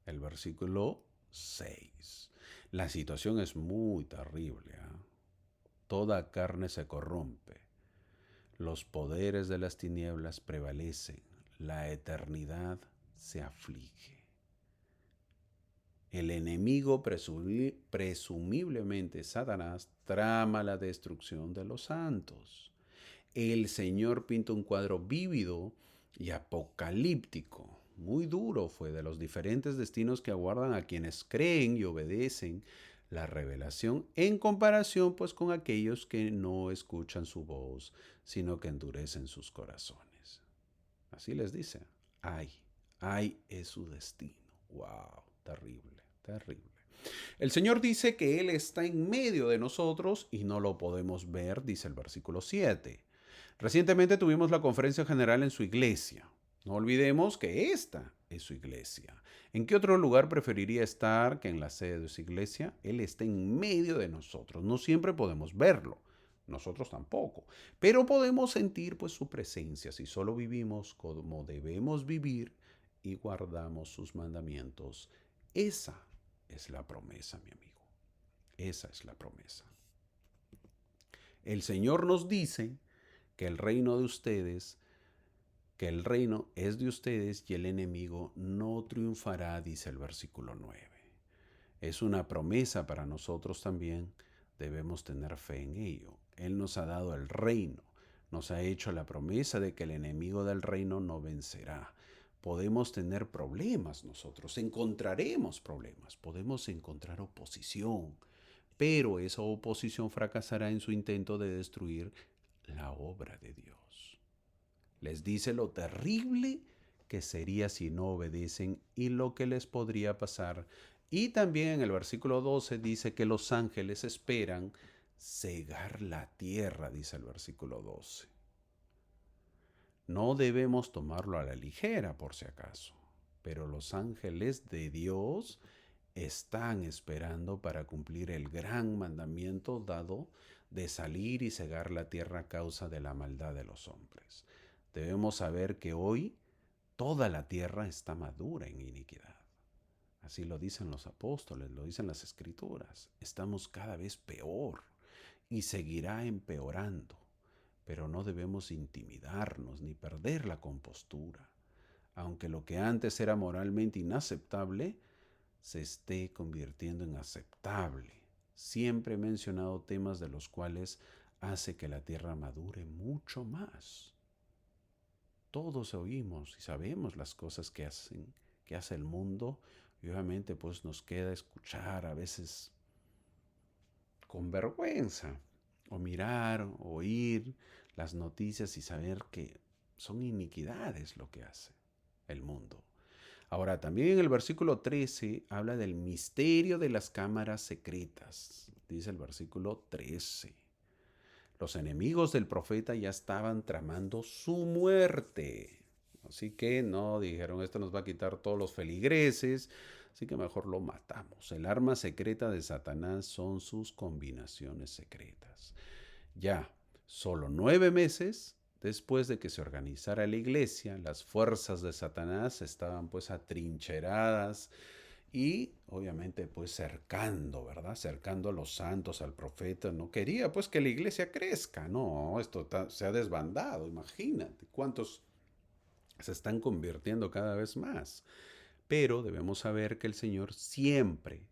el versículo 6. La situación es muy terrible. Toda carne se corrompe. Los poderes de las tinieblas prevalecen. La eternidad se aflige. El enemigo, presumiblemente Satanás, trama la destrucción de los santos. El Señor pinta un cuadro vívido y apocalíptico. Muy duro fue de los diferentes destinos que aguardan a quienes creen y obedecen la revelación en comparación pues con aquellos que no escuchan su voz, sino que endurecen sus corazones. Así les dice, ay es su destino. Wow, terrible, terrible. El Señor dice que Él está en medio de nosotros y no lo podemos ver, dice el versículo 7. Recientemente tuvimos la conferencia general en su iglesia. No olvidemos que esta es su iglesia. ¿En qué otro lugar preferiría estar que en la sede de su iglesia? Él está en medio de nosotros. No siempre podemos verlo. Nosotros tampoco. Pero podemos sentir pues su presencia si solo vivimos como debemos vivir y guardamos sus mandamientos. Esa es la promesa, mi amigo. Esa es la promesa. El Señor nos dice que el reino de ustedes, que el reino es de ustedes y el enemigo no triunfará, dice el versículo 9. Es una promesa para nosotros también, debemos tener fe en ello. Él nos ha dado el reino, nos ha hecho la promesa de que el enemigo del reino no vencerá. Podemos tener problemas nosotros, encontraremos problemas, podemos encontrar oposición, pero esa oposición fracasará en su intento de destruir la obra de Dios. Les dice lo terrible que sería si no obedecen y lo que les podría pasar Y también en el versículo 12 dice que los ángeles esperan cegar la tierra, dice el versículo 12. No debemos tomarlo a la ligera, por si acaso, pero los ángeles de Dios están esperando para cumplir el gran mandamiento dado de salir y cegar la tierra a causa de la maldad de los hombres. Debemos saber que hoy toda la tierra está madura en iniquidad. Así lo dicen los apóstoles, lo dicen las escrituras. Estamos cada vez peor y seguirá empeorando, pero no debemos intimidarnos ni perder la compostura. Aunque lo que antes era moralmente inaceptable se esté convirtiendo en aceptable. Siempre he mencionado temas de los cuales hace que la tierra madure mucho más. Todos oímos y sabemos las cosas que hace el mundo, y obviamente pues nos queda escuchar a veces con vergüenza, o mirar, o oír las noticias y saber que son iniquidades lo que hace el mundo. Ahora, también en el versículo 13 habla del misterio de las cámaras secretas. Dice el versículo 13. Los enemigos del profeta ya estaban tramando su muerte. Así que no dijeron, esto nos va a quitar todos los feligreses, así que mejor lo matamos. El arma secreta de Satanás son sus combinaciones secretas. Ya, solo 9 meses después de que se organizara la iglesia, las fuerzas de Satanás estaban pues atrincheradas y obviamente pues cercando, ¿verdad? Cercando a los santos, al profeta. No quería pues que la iglesia crezca. No, esto se ha desbandado. Imagínate cuántos se están convirtiendo cada vez más. Pero debemos saber que el Señor siempre,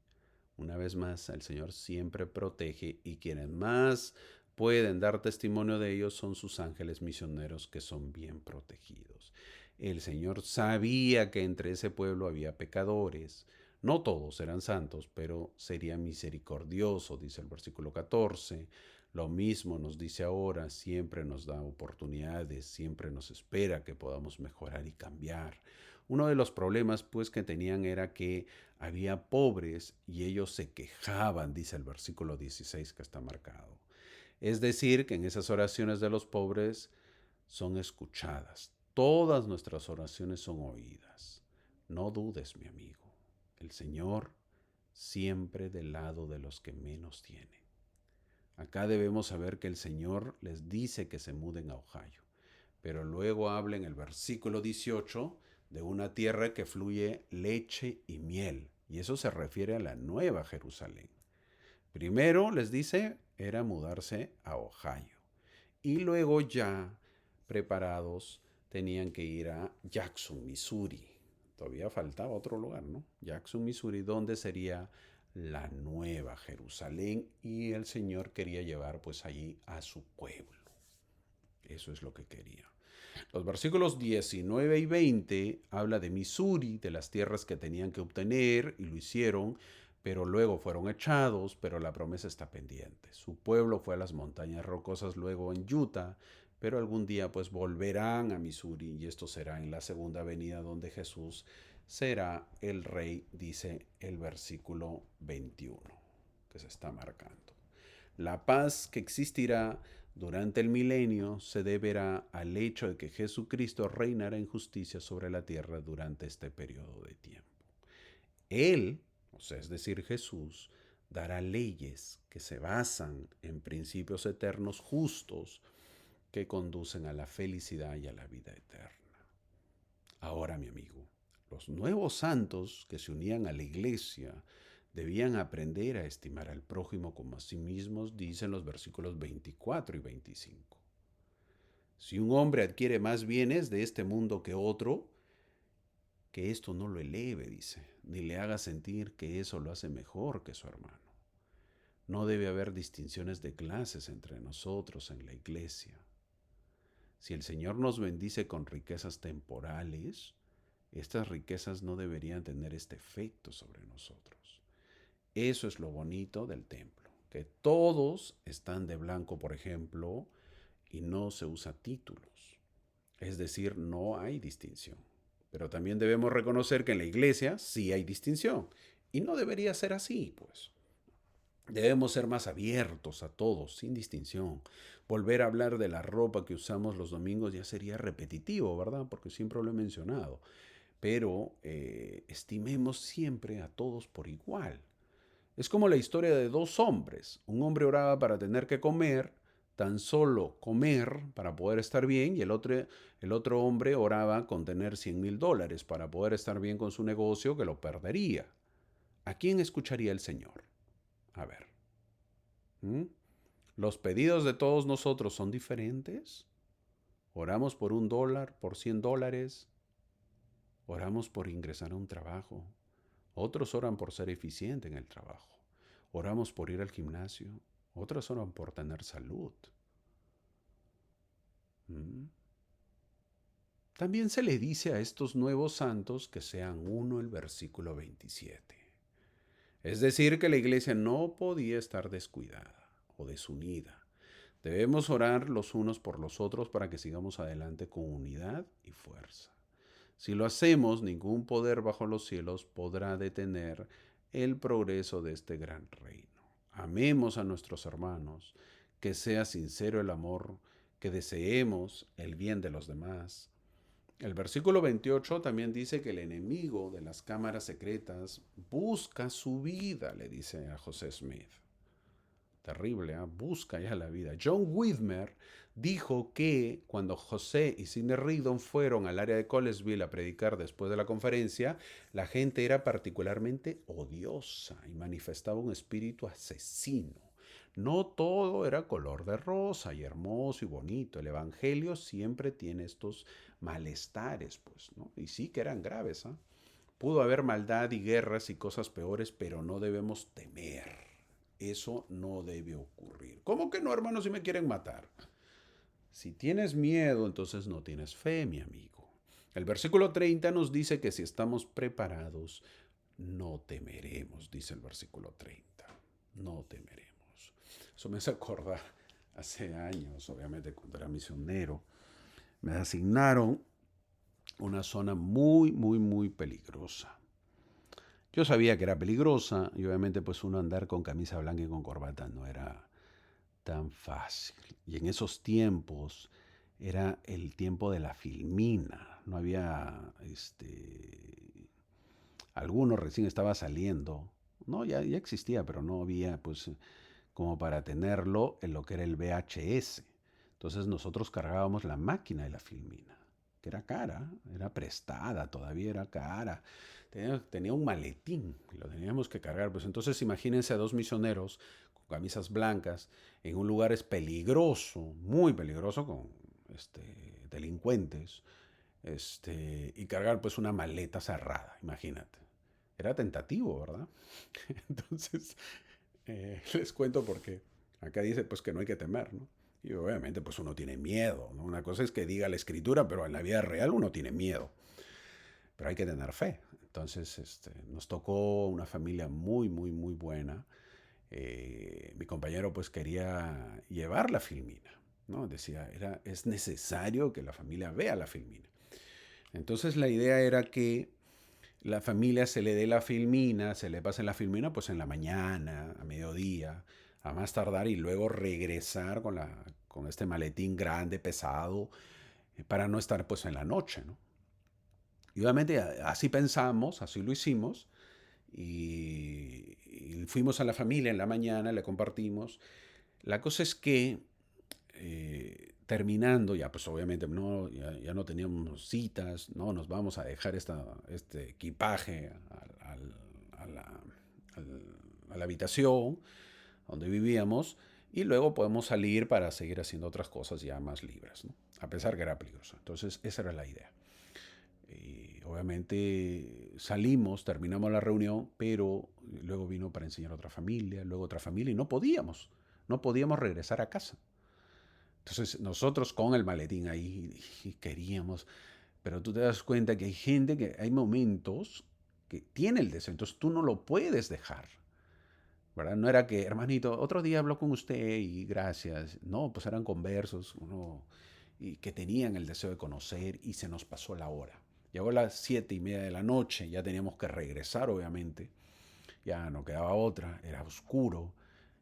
una vez más, el Señor siempre protege, y quienes más pueden dar testimonio de ellos son sus ángeles misioneros, que son bien protegidos. El Señor sabía que entre ese pueblo había pecadores. No todos eran santos, pero sería misericordioso, dice el versículo 14. Lo mismo nos dice ahora, siempre nos da oportunidades, siempre nos espera que podamos mejorar y cambiar. Uno de los problemas pues que tenían era que había pobres y ellos se quejaban, dice el versículo 16 que está marcado. Es decir, que en esas oraciones de los pobres son escuchadas. Todas nuestras oraciones son oídas. No dudes, mi amigo. El Señor siempre del lado de los que menos tienen. Acá debemos saber que el Señor les dice que se muden a Ohio, pero luego habla en el versículo 18 de una tierra que fluye leche y miel, y eso se refiere a la nueva Jerusalén. Primero les dice era mudarse a Ohio, y luego ya preparados tenían que ir a Jackson, Missouri. Todavía faltaba otro lugar, ¿no? Jackson, Missouri, donde sería la nueva Jerusalén, y el Señor quería llevar pues allí a su pueblo. Eso es lo que quería. Los versículos 19 y 20 habla de Missouri, de las tierras que tenían que obtener, y lo hicieron, pero luego fueron echados, pero la promesa está pendiente. Su pueblo fue a las montañas rocosas, luego en Utah, pero algún día pues volverán a Missouri, y esto será en la segunda venida donde Jesús será el rey, dice el versículo 21, que se está marcando. La paz que existirá durante el milenio se deberá al hecho de que Jesucristo reinará en justicia sobre la tierra durante este periodo de tiempo. Él, o sea, es decir, Jesús, dará leyes que se basan en principios eternos justos que conducen a la felicidad y a la vida eterna. Ahora, mi amigo, los nuevos santos que se unían a la iglesia debían aprender a estimar al prójimo como a sí mismos, dicen los versículos 24 y 25. Si un hombre adquiere más bienes de este mundo que otro, que esto no lo eleve, dice, ni le haga sentir que eso lo hace mejor que su hermano. No debe haber distinciones de clases entre nosotros en la iglesia. Si el Señor nos bendice con riquezas temporales, estas riquezas no deberían tener este efecto sobre nosotros. Eso es lo bonito del templo, que todos están de blanco, por ejemplo, y no se usa títulos. Es decir, no hay distinción. Pero también debemos reconocer que en la iglesia sí hay distinción. Y no debería ser así, pues. Debemos ser más abiertos a todos, sin distinción. Volver a hablar de la ropa que usamos los domingos ya sería repetitivo, ¿verdad? Porque siempre lo he mencionado. Pero estimemos siempre a todos por igual. Es como la historia de dos hombres. Un hombre oraba para tener que comer, tan solo comer para poder estar bien, y el otro hombre oraba con tener $100,000 para poder estar bien con su negocio que lo perdería. ¿A quién escucharía el Señor? A ver. ¿Mm? ¿Los pedidos de todos nosotros son diferentes? ¿Oramos por $1, por $100? ¿Oramos por ingresar a un trabajo? Otros oran por ser eficiente en el trabajo. Oramos por ir al gimnasio. Otros oran por tener salud. ¿Mm? También se le dice a estos nuevos santos que sean uno, el versículo 27. Es decir, que la iglesia no podía estar descuidada o desunida. Debemos orar los unos por los otros para que sigamos adelante con unidad y fuerza. Si lo hacemos, ningún poder bajo los cielos podrá detener el progreso de este gran reino. Amemos a nuestros hermanos, que sea sincero el amor, que deseemos el bien de los demás. El versículo 28 también dice que el enemigo de las cámaras secretas busca su vida, le dice a José Smith. Terrible, ¿eh? Busca ya la vida. John Whitmer dijo que cuando José y Sidney Rigdon fueron al área de Colesville a predicar después de la conferencia, la gente era particularmente odiosa y manifestaba un espíritu asesino. No todo era color de rosa y hermoso y bonito. El evangelio siempre tiene estos malestares, pues, ¿no? Y sí que eran graves, ¿eh? Pudo haber maldad y guerras y cosas peores, pero no debemos temer. Eso no debe ocurrir. ¿Cómo que no, hermano, si me quieren matar? Si tienes miedo, entonces no tienes fe, mi amigo. El versículo 30 nos dice que si estamos preparados, no temeremos, dice el versículo 30. No temeremos. Eso me hace acordar hace años, obviamente, cuando era misionero. Me asignaron una zona muy, muy, muy peligrosa. Yo sabía que era peligrosa y obviamente pues uno andar con camisa blanca y con corbata no era tan fácil. Y en esos tiempos era el tiempo de la filmina. No había, algunos recién estaba saliendo. No, ya existía, pero no había pues como para tenerlo en lo que era el VHS. Entonces nosotros cargábamos la máquina de la filmina, que era cara, era prestada, todavía era cara. Tenía un maletín y lo teníamos que cargar. Pues entonces imagínense a dos misioneros con camisas blancas en un lugar es peligroso, muy peligroso, con delincuentes, y cargar pues una maleta cerrada, imagínate. Era tentativo, ¿verdad? Entonces, les cuento porque acá dice pues que no hay que temer, ¿no? Y obviamente pues uno tiene miedo, ¿no? Una cosa es que diga la escritura, pero en la vida real uno tiene miedo. Pero hay que tener fe. Entonces, nos tocó una familia muy, muy, muy buena. Mi compañero pues quería llevar la filmina, ¿no? Decía, es necesario que la familia vea la filmina. Entonces la idea era que la familia se le dé la filmina, se le pase la filmina pues en la mañana, a mediodía, a más tardar y luego regresar con este maletín grande, pesado, para no estar pues en la noche, ¿no? Y obviamente así pensamos, así lo hicimos, y fuimos a la familia en la mañana, le compartimos. La cosa es que terminando, ya pues obviamente no, ya no teníamos citas, no, nos vamos a dejar este equipaje a la, a la habitación donde vivíamos y luego podemos salir para seguir haciendo otras cosas ya más libres, ¿no? A pesar que era peligroso. Entonces esa era la idea. Y obviamente salimos, terminamos la reunión, pero luego vino para enseñar a luego otra familia, y no podíamos regresar a casa. Entonces nosotros con el maletín ahí y queríamos, pero tú te das cuenta que hay gente que hay momentos que tiene el deseo, entonces tú no lo puedes dejar, ¿verdad? No era que, hermanito, otro día hablo con usted y gracias. No, pues eran conversos, y que tenían el deseo de conocer y se nos pasó la hora. Llegó a las 7:30 de la noche, ya teníamos que regresar, obviamente. Ya no quedaba otra, era oscuro.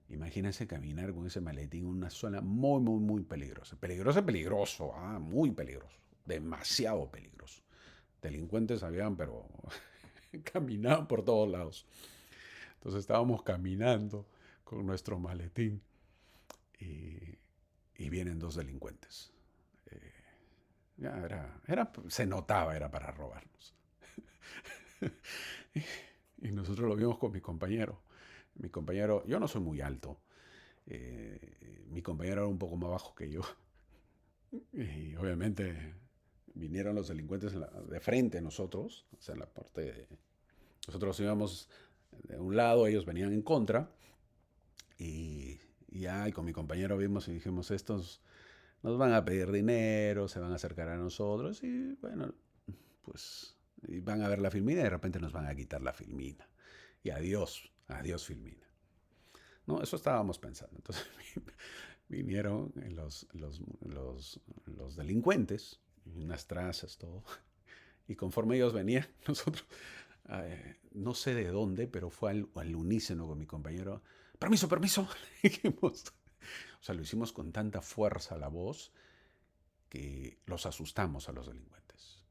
Imagínense caminar con ese maletín en una zona muy, muy, muy peligrosa. Peligroso, peligroso, muy peligroso. Demasiado peligroso. Delincuentes habían, pero caminaban por todos lados. Entonces estábamos caminando con nuestro maletín y, y vienen dos delincuentes. Eh, ya se notaba, era para robarnos. Y nosotros lo vimos con mi compañero. Mi compañero, yo no soy muy alto. Mi compañero era un poco más bajo que yo. Y obviamente vinieron los delincuentes de frente a nosotros, o sea, en la parte de... Nosotros íbamos de un lado, ellos venían en contra. Y con mi compañero vimos y dijimos, estos nos van a pedir dinero, se van a acercar a nosotros y bueno, pues y van a ver la filmina y de repente nos van a quitar la filmina. Y adiós, adiós filmina. No, eso estábamos pensando. Entonces vinieron los delincuentes, unas trazas, todo. Y conforme ellos venían, nosotros, no sé de dónde, pero fue al unísono con mi compañero. Permiso, permiso. Dijimos. O sea, lo hicimos con tanta fuerza la voz que los asustamos a los delincuentes.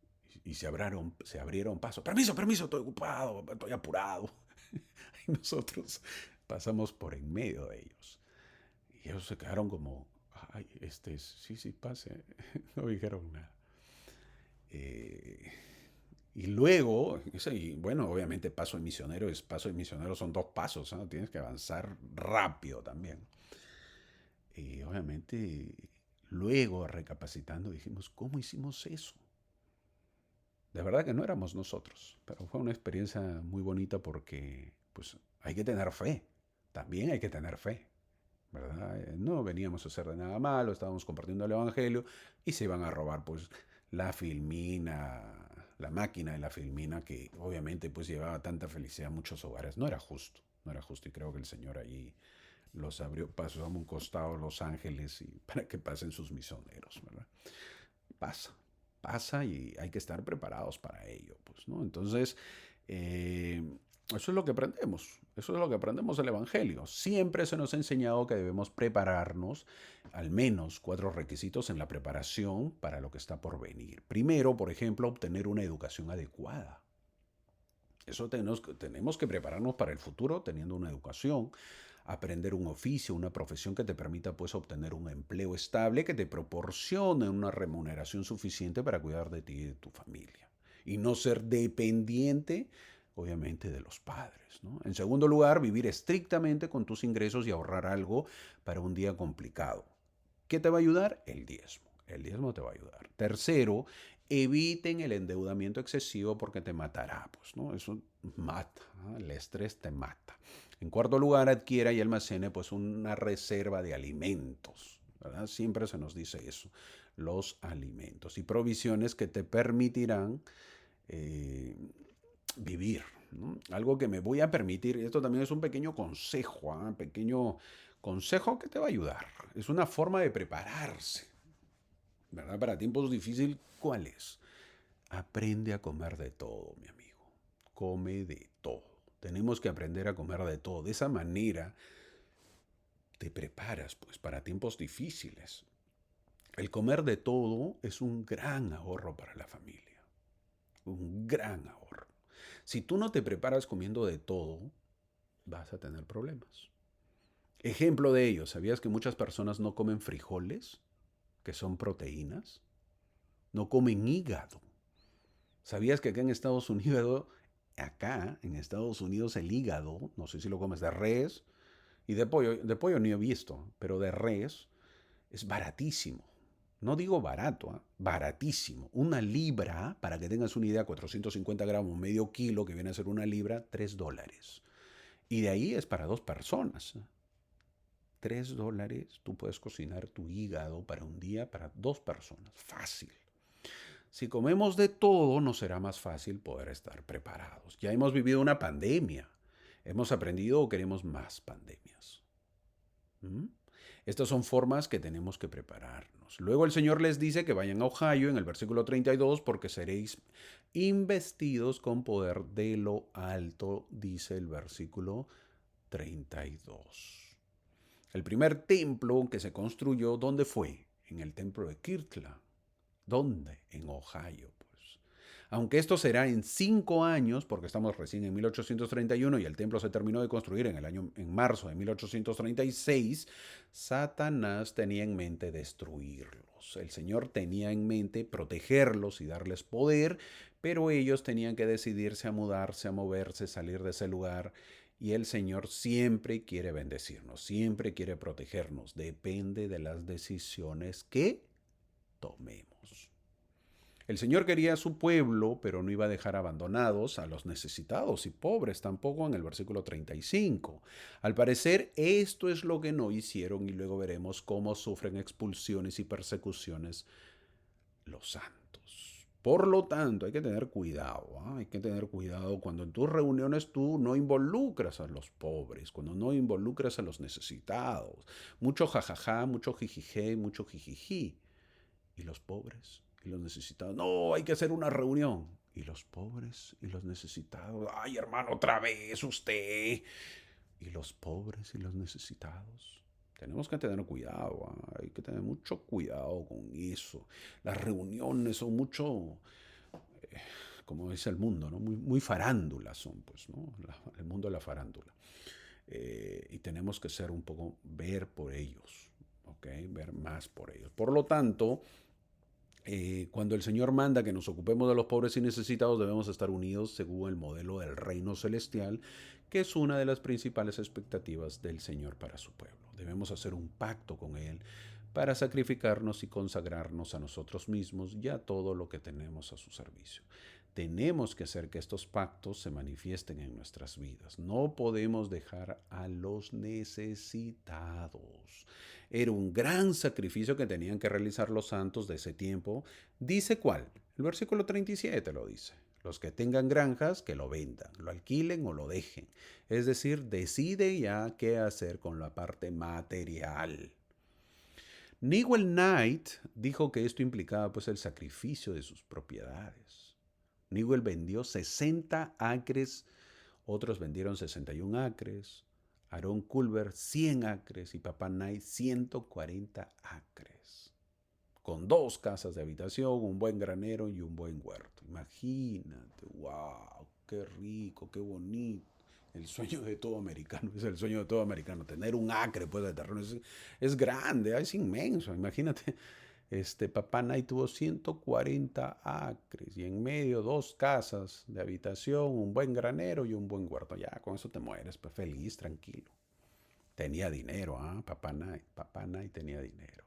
Y se abrieron paso. Permiso, permiso, estoy ocupado, estoy apurado. Y nosotros pasamos por en medio de ellos. Y ellos se quedaron como, ay, sí, sí, pase. No dijeron nada. Eh, y luego, bueno, obviamente paso de misionero son 2 pasos, ¿no? Tienes que avanzar rápido también. Y obviamente, luego recapacitando, dijimos, ¿cómo hicimos eso? De verdad que no éramos nosotros, pero fue una experiencia muy bonita porque, pues, hay que tener fe. También hay que tener fe, ¿verdad? No veníamos a hacer de nada malo, estábamos compartiendo el Evangelio y se iban a robar, pues, la filmina, la máquina de la filmina que obviamente, pues, llevaba tanta felicidad a muchos hogares. No era justo, no era justo y creo que el Señor allí los abrió, pasó a un costado los ángeles y para que pasen sus misioneros, ¿verdad? Pasa, pasa y hay que estar preparados para ello, pues, ¿no? Entonces, eh, eso es lo que aprendemos, eso es lo que aprendemos del Evangelio. Siempre se nos ha enseñado que debemos prepararnos, al menos 4 requisitos en la preparación para lo que está por venir. Primero, por ejemplo, obtener una educación adecuada. Eso tenemos que prepararnos para el futuro teniendo una educación, aprender un oficio, una profesión que te permita pues obtener un empleo estable que te proporcione una remuneración suficiente para cuidar de ti y de tu familia. Y no ser dependiente, obviamente, de los padres, ¿no? En segundo lugar, vivir estrictamente con tus ingresos y ahorrar algo para un día complicado. ¿Qué te va a ayudar? El diezmo. El diezmo te va a ayudar. Tercero, eviten el endeudamiento excesivo porque te matará, pues, ¿no? Eso mata, ¿no? El estrés te mata. En cuarto lugar, adquiera y almacene pues una reserva de alimentos, ¿verdad? Siempre se nos dice eso, los alimentos y provisiones que te permitirán eh, vivir, ¿no? Algo que me voy a permitir, esto también es un pequeño consejo, ¿eh? Pequeño consejo que te va a ayudar. Es una forma de prepararse, ¿verdad? Para tiempos difíciles, ¿cuál es? Aprende a comer de todo, mi amigo. Come de todo. Tenemos que aprender a comer de todo. De esa manera te preparas pues para tiempos difíciles. El comer de todo es un gran ahorro para la familia. Un gran ahorro. Si tú no te preparas comiendo de todo, vas a tener problemas. Ejemplo de ello, ¿sabías que muchas personas no comen frijoles, que son proteínas? No comen hígado. ¿Sabías que acá en Estados Unidos el hígado, no sé si lo comes de res y de pollo ni he visto, pero de res es baratísimo. No digo barato, ¿eh? Baratísimo. Una libra, para que tengas una idea, 450 gramos, medio kilo, que viene a ser una libra, $3. Y de ahí es para 2 personas. $3, tú puedes cocinar tu hígado para un día para 2 personas. Fácil. Si comemos de todo, nos será más fácil poder estar preparados. Ya hemos vivido una pandemia. Hemos aprendido o queremos más pandemias. ¿Mm? Estas son formas que tenemos que prepararnos. Luego el Señor les dice que vayan a Ohio en el versículo 32 porque seréis investidos con poder de lo alto, dice el versículo 32. El primer templo que se construyó, ¿dónde fue? En el templo de Kirtland. ¿Dónde? En Ohio, pues. Aunque esto será en 5 años, porque estamos recién en 1831 y el templo se terminó de construir en marzo de 1836, Satanás tenía en mente destruirlos. El Señor tenía en mente protegerlos y darles poder, pero ellos tenían que decidirse a mudarse, a moverse, salir de ese lugar. Y el Señor siempre quiere bendecirnos, siempre quiere protegernos. Depende de las decisiones que tomemos. El Señor quería a su pueblo, pero no iba a dejar abandonados a los necesitados y pobres, tampoco en el versículo 35. Al parecer, esto es lo que no hicieron y luego veremos cómo sufren expulsiones y persecuciones los santos. Por lo tanto, hay que tener cuidado, ¿eh? Hay que tener cuidado cuando en tus reuniones tú no involucras a los pobres, cuando no involucras a los necesitados. Mucho jajaja, mucho jijije, mucho jijiji. ¿Y los pobres? ¿Y los necesitados? No, hay que hacer una reunión. ¿Y los pobres? ¿Y los necesitados? Ay, hermano, otra vez usted. ¿Y los pobres y los necesitados? Tenemos que tener cuidado, ¿eh? Hay que tener mucho cuidado con eso. Las reuniones son mucho, como dice el mundo, ¿no? Muy farándulas son, pues, ¿no? El mundo de la farándula. Y tenemos que ser un poco, ver por ellos, ¿ok? Ver más por ellos. Por lo tanto, cuando el Señor manda que nos ocupemos de los pobres y necesitados, debemos estar unidos según el modelo del reino celestial, que es una de las principales expectativas del Señor para su pueblo. Debemos hacer un pacto con Él para sacrificarnos y consagrarnos a nosotros mismos y a todo lo que tenemos a su servicio. Tenemos que hacer que estos pactos se manifiesten en nuestras vidas. No podemos dejar a los necesitados. Era un gran sacrificio que tenían que realizar los santos de ese tiempo. ¿Dice cuál? El versículo 37 lo dice. Los que tengan granjas, que lo vendan, lo alquilen o lo dejen. Es decir, decide ya qué hacer con la parte material. Newell Knight dijo que esto implicaba pues el sacrificio de sus propiedades. Newell vendió 60 acres, otros vendieron 61 acres, Aaron Culver 100 acres y Papá Knight 140 acres, con 2 casas de habitación, un buen granero y un buen huerto. Imagínate, wow, qué rico, qué bonito. El sueño de todo americano, es el sueño de todo americano, tener un acre pues, de terreno, es grande, es inmenso, imagínate. Papá Knight tuvo 140 acres y en medio 2 casas de habitación, un buen granero y un buen huerto. Ya, con eso te mueres, pues feliz, tranquilo. Tenía dinero, ¿ah? Papá Knight tenía dinero.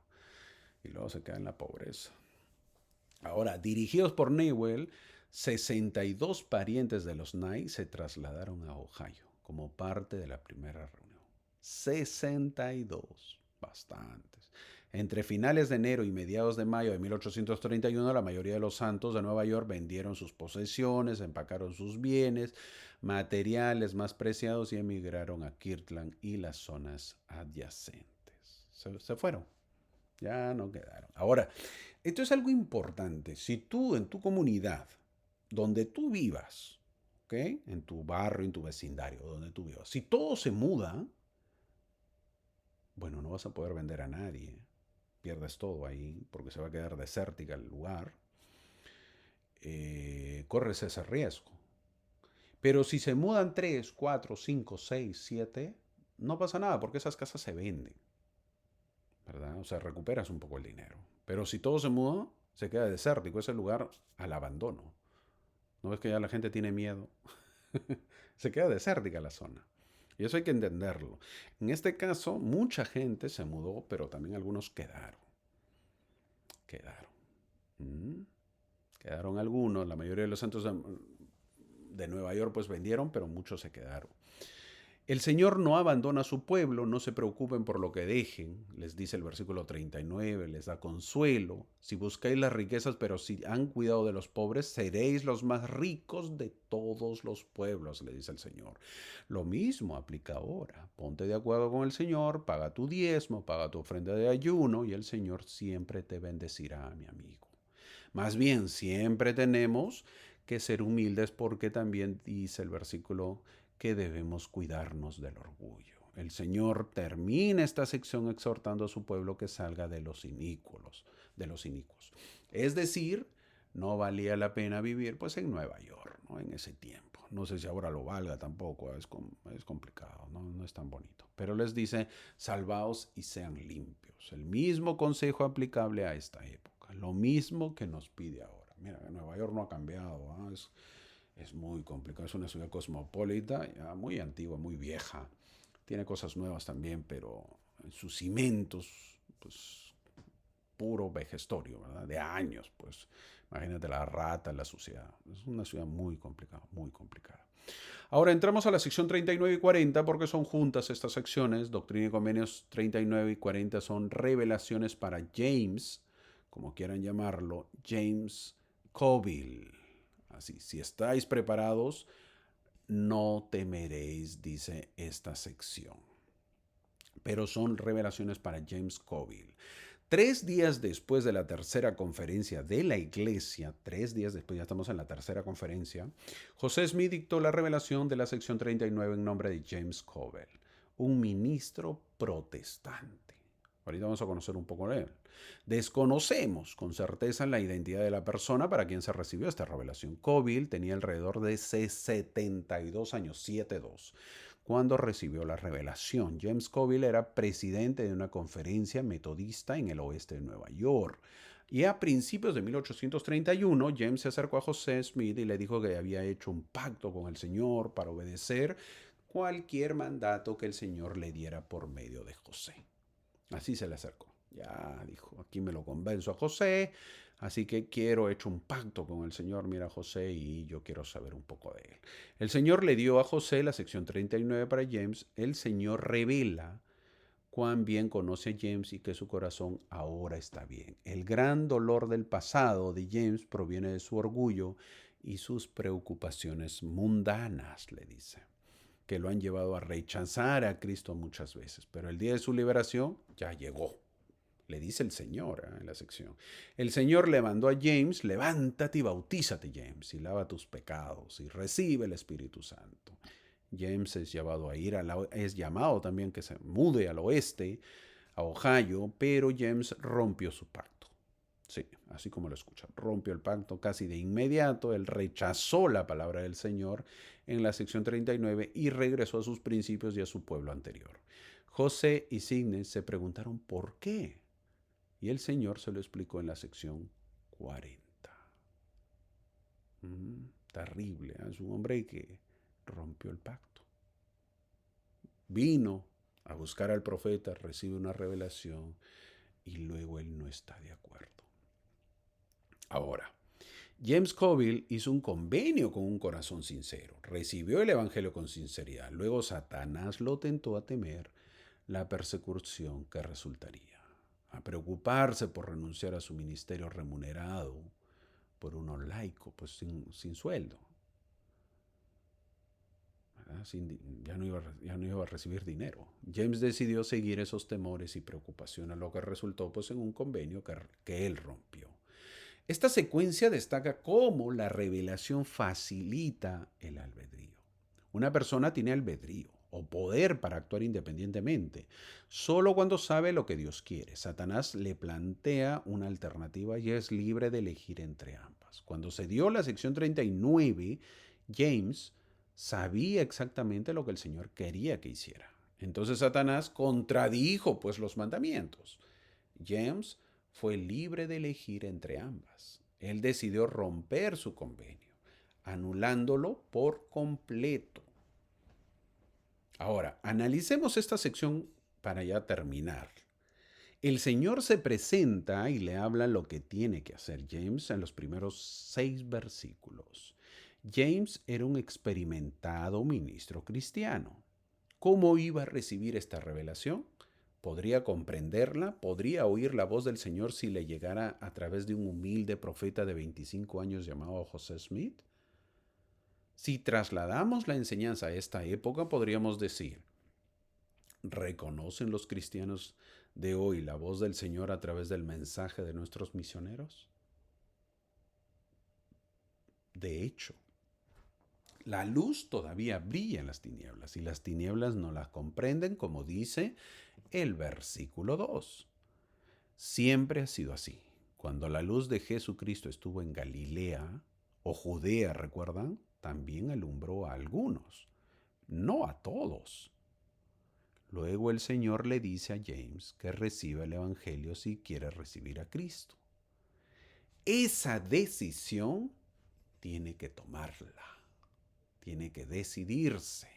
Y luego se queda en la pobreza. Ahora, dirigidos por Newell, 62 parientes de los Knight se trasladaron a Ohio como parte de la primera reunión. 62, bastantes. Entre finales de enero y mediados de mayo de 1831, la mayoría de los santos de Nueva York vendieron sus posesiones, empacaron sus bienes, materiales más preciados y emigraron a Kirtland y las zonas adyacentes. Se fueron, ya no quedaron. Ahora, esto es algo importante. Si tú en tu comunidad, donde tú vivas, ¿ok? En tu barrio, en tu vecindario, donde tú vivas, si todo se muda, bueno, no vas a poder vender a nadie. Pierdes todo ahí porque se va a quedar desértica el lugar. Corres ese riesgo. Pero si se mudan 3, 4, 5, 6, 7, no pasa nada porque esas casas se venden, ¿verdad? O sea, recuperas un poco el dinero. Pero si todo se muda, se queda desértico ese lugar al abandono. ¿No ves que ya la gente tiene miedo? Se queda desértica la zona. Y eso hay que entenderlo. En este caso, mucha gente se mudó, pero también algunos quedaron. Quedaron. ¿Mm? Quedaron algunos. La mayoría de los santos de Nueva York pues vendieron, pero muchos se quedaron. El Señor no abandona a su pueblo, no se preocupen por lo que dejen, les dice el versículo 39, les da consuelo. Si buscáis las riquezas, pero si han cuidado de los pobres, seréis los más ricos de todos los pueblos, le dice el Señor. Lo mismo aplica ahora. Ponte de acuerdo con el Señor, paga tu diezmo, paga tu ofrenda de ayuno y el Señor siempre te bendecirá, mi amigo. Más bien, siempre tenemos que ser humildes porque también dice el versículo que debemos cuidarnos del orgullo. El Señor termina esta sección exhortando a su pueblo que salga de los inicuos. Es decir, no valía la pena vivir pues en Nueva York, ¿no? En ese tiempo. No sé si ahora lo valga tampoco, es complicado, ¿no? No es tan bonito. Pero les dice, salvaos y sean limpios. El mismo consejo aplicable a esta época, lo mismo que nos pide ahora. Mira, Nueva York no ha cambiado, ¿no? Es muy complicado, es una ciudad cosmopolita, ya muy antigua, muy vieja. Tiene cosas nuevas también, pero en sus cimientos, pues puro vejestorio, ¿verdad? De años, pues. Imagínate la rata, la suciedad. Es una ciudad muy complicada, muy complicada. Ahora entramos a la sección 39 y 40 porque son juntas estas secciones. Doctrina y Convenios 39 y 40 son revelaciones para James, como quieran llamarlo, James Coville. Así, si estáis preparados, no temeréis, dice esta sección. Pero son revelaciones para James Coville. 3 días después de la tercera conferencia de la iglesia, 3 días después, ya estamos en la tercera conferencia, José Smith dictó la revelación de la sección 39 en nombre de James Coville, un ministro protestante. Ahorita vamos a conocer un poco de él. Desconocemos con certeza la identidad de la persona para quien se recibió esta revelación. Coville tenía alrededor de 72 años, 72 cuando recibió la revelación. James Coville era presidente de una conferencia metodista en el oeste de Nueva York. Y a principios de 1831, James se acercó a José Smith y le dijo que había hecho un pacto con el Señor para obedecer cualquier mandato que el Señor le diera por medio de José. Así se le acercó. Ya dijo, aquí me lo convenzo a José, así que quiero hecho un pacto con el Señor, mira José, y yo quiero saber un poco de él. El Señor le dio a José la sección 39 para James. El Señor revela cuán bien conoce a James y que su corazón ahora está bien. El gran dolor del pasado de James proviene de su orgullo y sus preocupaciones mundanas, le dice, que lo han llevado a rechazar a Cristo muchas veces. Pero el día de su liberación ya llegó. Le dice el Señor en la sección. El Señor le mandó a James, levántate y bautízate, James, y lava tus pecados y recibe el Espíritu Santo. James es es llamado también que se mude al oeste, a Ohio, pero James rompió su pacto. Sí, así como lo escucha, rompió el pacto casi de inmediato. Él rechazó la palabra del Señor en la sección 39 y regresó a sus principios y a su pueblo anterior. José y Sidney se preguntaron por qué. Y el Señor se lo explicó en la sección 40. Terrible, ¿eh? Es un hombre que rompió el pacto. Vino a buscar al profeta, recibe una revelación y luego él no está de acuerdo. Ahora, James Coville hizo un convenio con un corazón sincero, recibió el Evangelio con sinceridad. Luego Satanás lo tentó a temer la persecución que resultaría, a preocuparse por renunciar a su ministerio remunerado por uno laico, pues sin sueldo. Ya no iba a recibir dinero. James decidió seguir esos temores y preocupaciones, lo que resultó pues en un convenio que él rompió. Esta secuencia destaca cómo la revelación facilita el albedrío. Una persona tiene albedrío o poder para actuar independientemente, solo cuando sabe lo que Dios quiere. Satanás le plantea una alternativa y es libre de elegir entre ambas. Cuando se dio la sección 39, James sabía exactamente lo que el Señor quería que hiciera. Entonces Satanás contradijo pues los mandamientos. James fue libre de elegir entre ambas. Él decidió romper su convenio, anulándolo por completo. Ahora, analicemos esta sección para ya terminar. El Señor se presenta y le habla lo que tiene que hacer James en los primeros 6 versículos. James era un experimentado ministro cristiano. ¿Cómo iba a recibir esta revelación? ¿Podría comprenderla? ¿Podría oír la voz del Señor si le llegara a través de un humilde profeta de 25 años llamado José Smith? Si trasladamos la enseñanza a esta época, podríamos decir, ¿reconocen los cristianos de hoy la voz del Señor a través del mensaje de nuestros misioneros? De hecho, la luz todavía brilla en las tinieblas y las tinieblas no las comprenden, como dice el versículo 2. Siempre ha sido así. Cuando la luz de Jesucristo estuvo en Galilea o Judea, ¿recuerdan? También alumbró a algunos, no a todos. Luego el Señor le dice a James que reciba el Evangelio si quiere recibir a Cristo. Esa decisión tiene que tomarla, tiene que decidirse.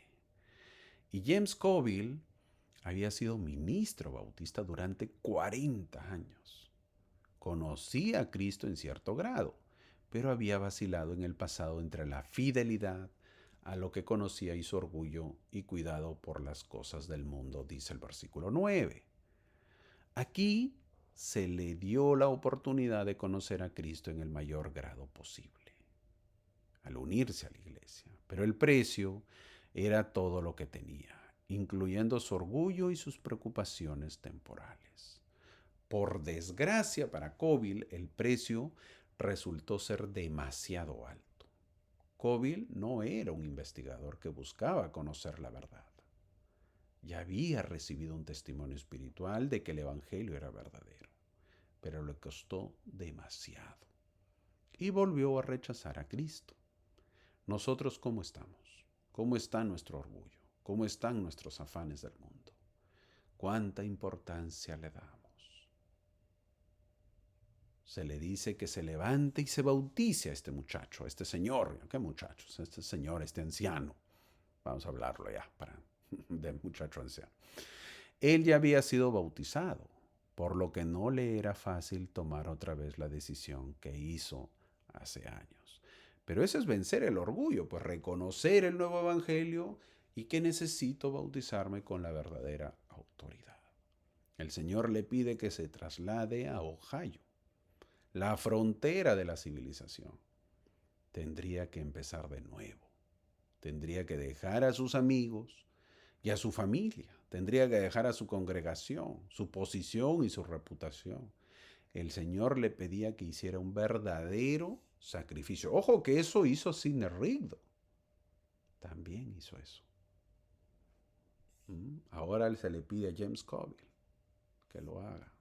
Y James Coville había sido ministro bautista durante 40 años. Conocía a Cristo en cierto grado, pero había vacilado en el pasado entre la fidelidad a lo que conocía y su orgullo y cuidado por las cosas del mundo, dice el versículo 9. Aquí se le dio la oportunidad de conocer a Cristo en el mayor grado posible, al unirse a la iglesia, pero el precio era todo lo que tenía, incluyendo su orgullo y sus preocupaciones temporales. Por desgracia para Coville, el precio resultó ser demasiado alto. Coville no era un investigador que buscaba conocer la verdad. Ya había recibido un testimonio espiritual de que el Evangelio era verdadero, pero le costó demasiado y volvió a rechazar a Cristo. Nosotros, ¿cómo estamos? ¿Cómo está nuestro orgullo? ¿Cómo están nuestros afanes del mundo? ¿Cuánta importancia le damos? Se le dice que se levante y se bautice a este muchacho, a este señor. ¿Qué muchachos? Este señor, este anciano. Vamos a hablarlo ya de muchacho anciano. Él ya había sido bautizado, por lo que no le era fácil tomar otra vez la decisión que hizo hace años. Pero eso es vencer el orgullo, pues reconocer el nuevo evangelio y que necesito bautizarme con la verdadera autoridad. El Señor le pide que se traslade a Ohio, la frontera de la civilización. Tendría que empezar de nuevo. Tendría que dejar a sus amigos y a su familia. Tendría que dejar a su congregación, su posición y su reputación. El Señor le pedía que hiciera un verdadero sacrificio. Ojo que eso hizo Sidney Rigdon. También hizo eso. Ahora se le pide a James Coville que lo haga.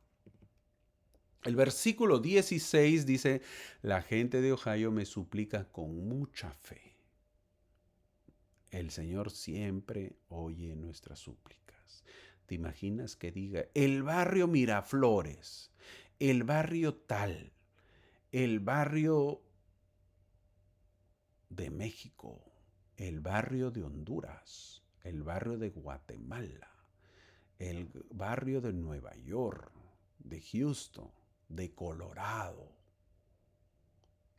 El versículo 16 dice, la gente de Ohio me suplica con mucha fe. El Señor siempre oye nuestras súplicas. ¿Te imaginas que diga, el barrio Miraflores, el barrio tal, el barrio de México, el barrio de Honduras, el barrio de Guatemala, el barrio de Nueva York, de Houston, de Colorado,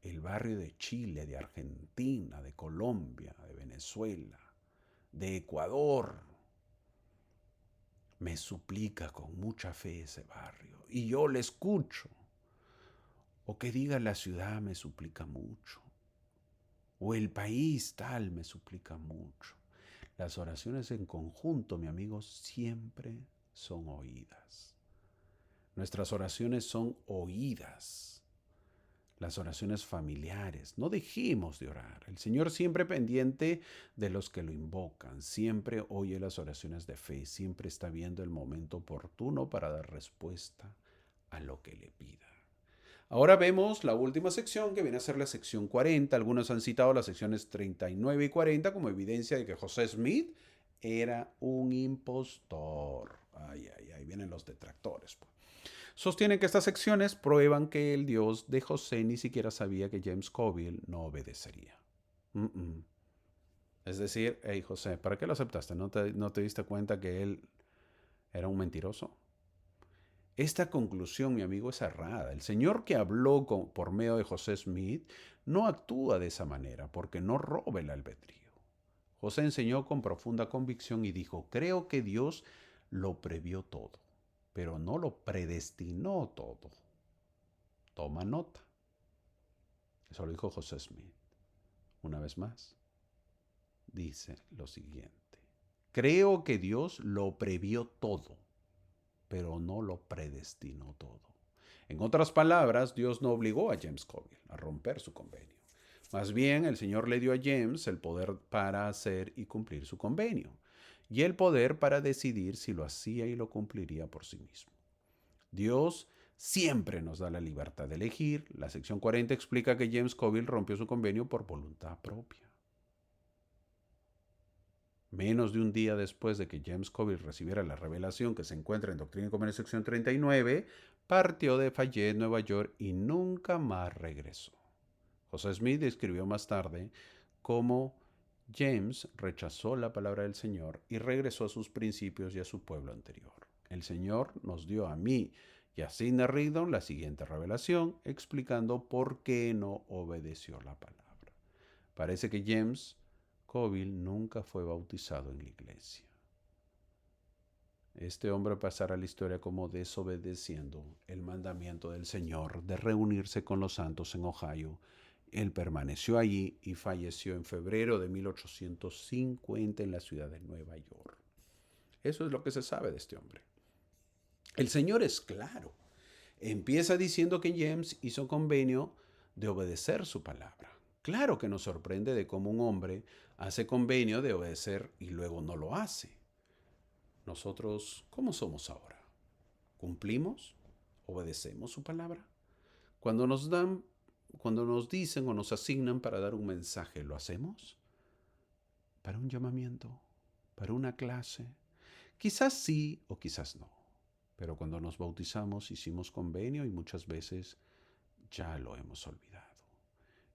el barrio de Chile, de Argentina, de Colombia, de Venezuela, de Ecuador? Me suplica con mucha fe ese barrio y yo le escucho. O que diga la ciudad me suplica mucho. O el país tal me suplica mucho. Las oraciones en conjunto, mi amigo, siempre son oídas. Nuestras oraciones son oídas. Las oraciones familiares. No dejemos de orar. El Señor siempre pendiente de los que lo invocan. Siempre oye las oraciones de fe. Siempre está viendo el momento oportuno para dar respuesta a lo que le pida. Ahora vemos la última sección, que viene a ser la sección 40. Algunos han citado las secciones 39 y 40 como evidencia de que José Smith era un impostor. Ay, ay, ay, vienen los detractores, pues. Sostienen que estas secciones prueban que el Dios de José ni siquiera sabía que James Coville no obedecería. Es decir, hey José, ¿para qué lo aceptaste? ¿No te diste cuenta que él era un mentiroso? Esta conclusión, mi amigo, es errada. El Señor que habló por medio de José Smith no actúa de esa manera porque no roba el albedrío. José enseñó con profunda convicción y dijo, creo que Dios lo previó todo, pero no lo predestinó todo. Toma nota. Eso lo dijo José Smith. Una vez más, dice lo siguiente. Creo que Dios lo previó todo, pero no lo predestinó todo. En otras palabras, Dios no obligó a James Coville a romper su convenio. Más bien, el Señor le dio a James el poder para hacer y cumplir su convenio, y el poder para decidir si lo hacía y lo cumpliría por sí mismo. Dios siempre nos da la libertad de elegir. La sección 40 explica que James Coville rompió su convenio por voluntad propia. Menos de un día después de que James Coville recibiera la revelación que se encuentra en Doctrina y Comercio sección 39, partió de Fayette, Nueva York, y nunca más regresó. José Smith escribió más tarde cómo James rechazó la palabra del Señor y regresó a sus principios y a su pueblo anterior. El Señor nos dio a mí y a Sidney Rigdon la siguiente revelación explicando por qué no obedeció la palabra. Parece que James Coville nunca fue bautizado en la iglesia. Este hombre pasará a la historia como desobedeciendo el mandamiento del Señor de reunirse con los santos en Ohio. Él permaneció allí y falleció en febrero de 1850 en la ciudad de Nueva York. Eso es lo que se sabe de este hombre. El Señor es claro. Empieza diciendo que James hizo convenio de obedecer su palabra. Claro que nos sorprende de cómo un hombre hace convenio de obedecer y luego no lo hace. Nosotros, ¿cómo somos ahora? ¿Cumplimos? ¿Obedecemos su palabra? Cuando cuando nos dicen o nos asignan para dar un mensaje, ¿lo hacemos? ¿Para un llamamiento? ¿Para una clase? Quizás sí o quizás no. Pero cuando nos bautizamos hicimos convenio y muchas veces ya lo hemos olvidado.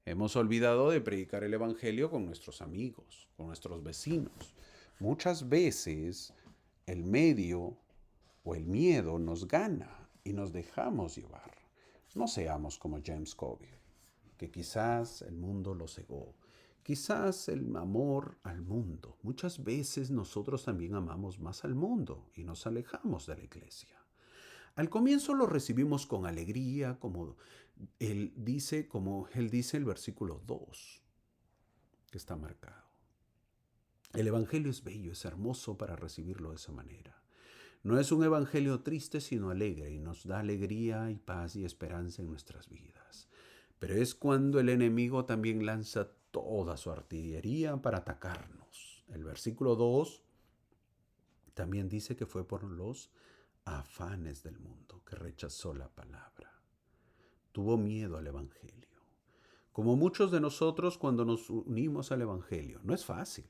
Hemos olvidado de predicar el Evangelio con nuestros amigos, con nuestros vecinos. Muchas veces el medio o el miedo nos gana y nos dejamos llevar. No seamos como James Coville, que quizás el mundo lo cegó. Quizás el amor al mundo. Muchas veces nosotros también amamos más al mundo y nos alejamos de la iglesia. Al comienzo lo recibimos con alegría, como él dice el versículo 2, que está marcado. El evangelio es bello, es hermoso para recibirlo de esa manera. No es un evangelio triste, sino alegre, y nos da alegría y paz y esperanza en nuestras vidas. Pero es cuando el enemigo también lanza toda su artillería para atacarnos. El versículo 2 también dice que fue por los afanes del mundo que rechazó la palabra. Tuvo miedo al evangelio. Como muchos de nosotros cuando nos unimos al evangelio. No es fácil.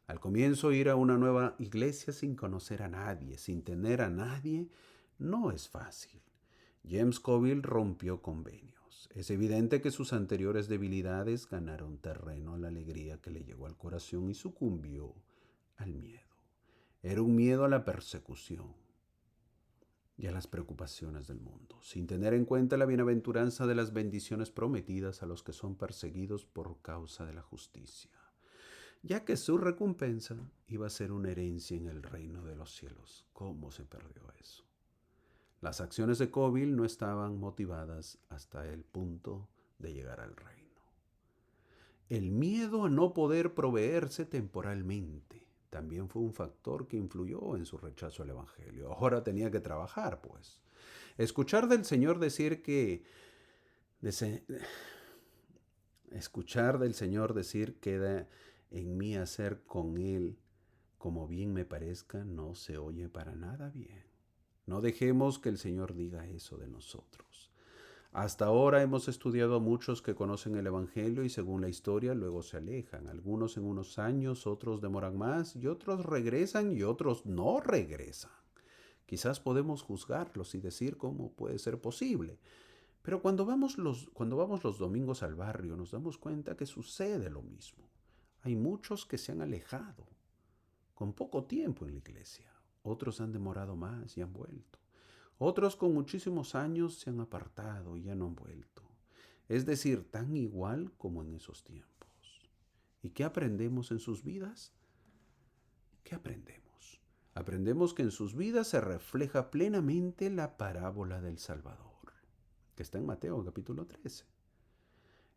Al comienzo ir a una nueva iglesia sin conocer a nadie, sin tener a nadie, no es fácil. James Coville rompió convenios. Es evidente que sus anteriores debilidades ganaron terreno a la alegría que le llegó al corazón y sucumbió al miedo. Era un miedo a la persecución y a las preocupaciones del mundo, sin tener en cuenta la bienaventuranza de las bendiciones prometidas a los que son perseguidos por causa de la justicia, ya que su recompensa iba a ser una herencia en el reino de los cielos. ¿Cómo se perdió eso? Las acciones de Coville no estaban motivadas hasta el punto de llegar al reino. El miedo a no poder proveerse temporalmente también fue un factor que influyó en su rechazo al evangelio. Ahora tenía que trabajar, pues. Escuchar del Señor decir que dese- escuchar del Señor decir queda en mí hacer con él como bien me parezca no se oye para nada bien. No dejemos que el Señor diga eso de nosotros. Hasta ahora hemos estudiado a muchos que conocen el Evangelio y según la historia luego se alejan. Algunos en unos años, otros demoran más y otros regresan y otros no regresan. Quizás podemos juzgarlos y decir cómo puede ser posible. Pero cuando vamos los domingos al barrio nos damos cuenta que sucede lo mismo. Hay muchos que se han alejado con poco tiempo en la iglesia. Otros han demorado más y han vuelto. Otros con muchísimos años se han apartado y ya no han vuelto. Es decir, tan igual como en esos tiempos. ¿Y qué aprendemos en sus vidas? ¿Qué aprendemos? Aprendemos que en sus vidas se refleja plenamente la parábola del Salvador, que está en Mateo capítulo 13,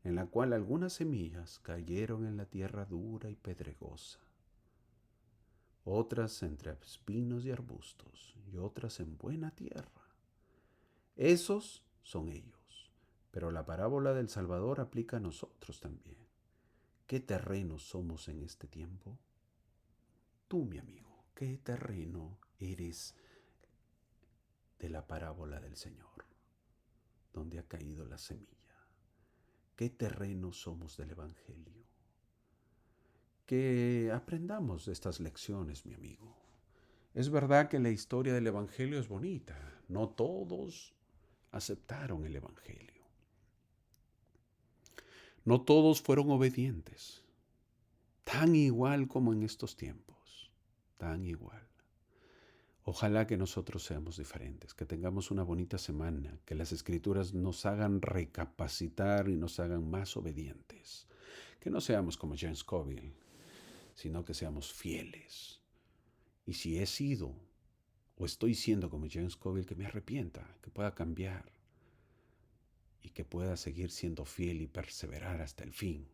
en la cual algunas semillas cayeron en la tierra dura y pedregosa, otras entre espinos y arbustos y otras en buena tierra. Esos son ellos. Pero la parábola del Salvador aplica a nosotros también. ¿Qué terreno somos en este tiempo? Tú, mi amigo, ¿qué terreno eres de la parábola del Señor, donde ha caído la semilla? ¿Qué terreno somos del Evangelio? Que aprendamos de estas lecciones, mi amigo. Es verdad que la historia del Evangelio es bonita. No todos aceptaron el Evangelio. No todos fueron obedientes. Tan igual como en estos tiempos. Tan igual. Ojalá que nosotros seamos diferentes, que tengamos una bonita semana, que las escrituras nos hagan recapacitar y nos hagan más obedientes. Que no seamos como James Scoville, sino que seamos fieles. Y si he sido o estoy siendo como James Scoville, que me arrepienta, que pueda cambiar y que pueda seguir siendo fiel y perseverar hasta el fin,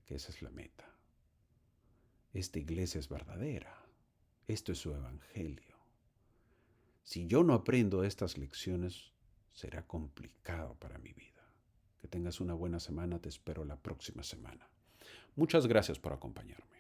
que esa es la meta. Esta iglesia es verdadera. Esto es su evangelio. Si yo no aprendo estas lecciones, será complicado para mi vida. Que tengas una buena semana, te espero la próxima semana. Muchas gracias por acompañarme.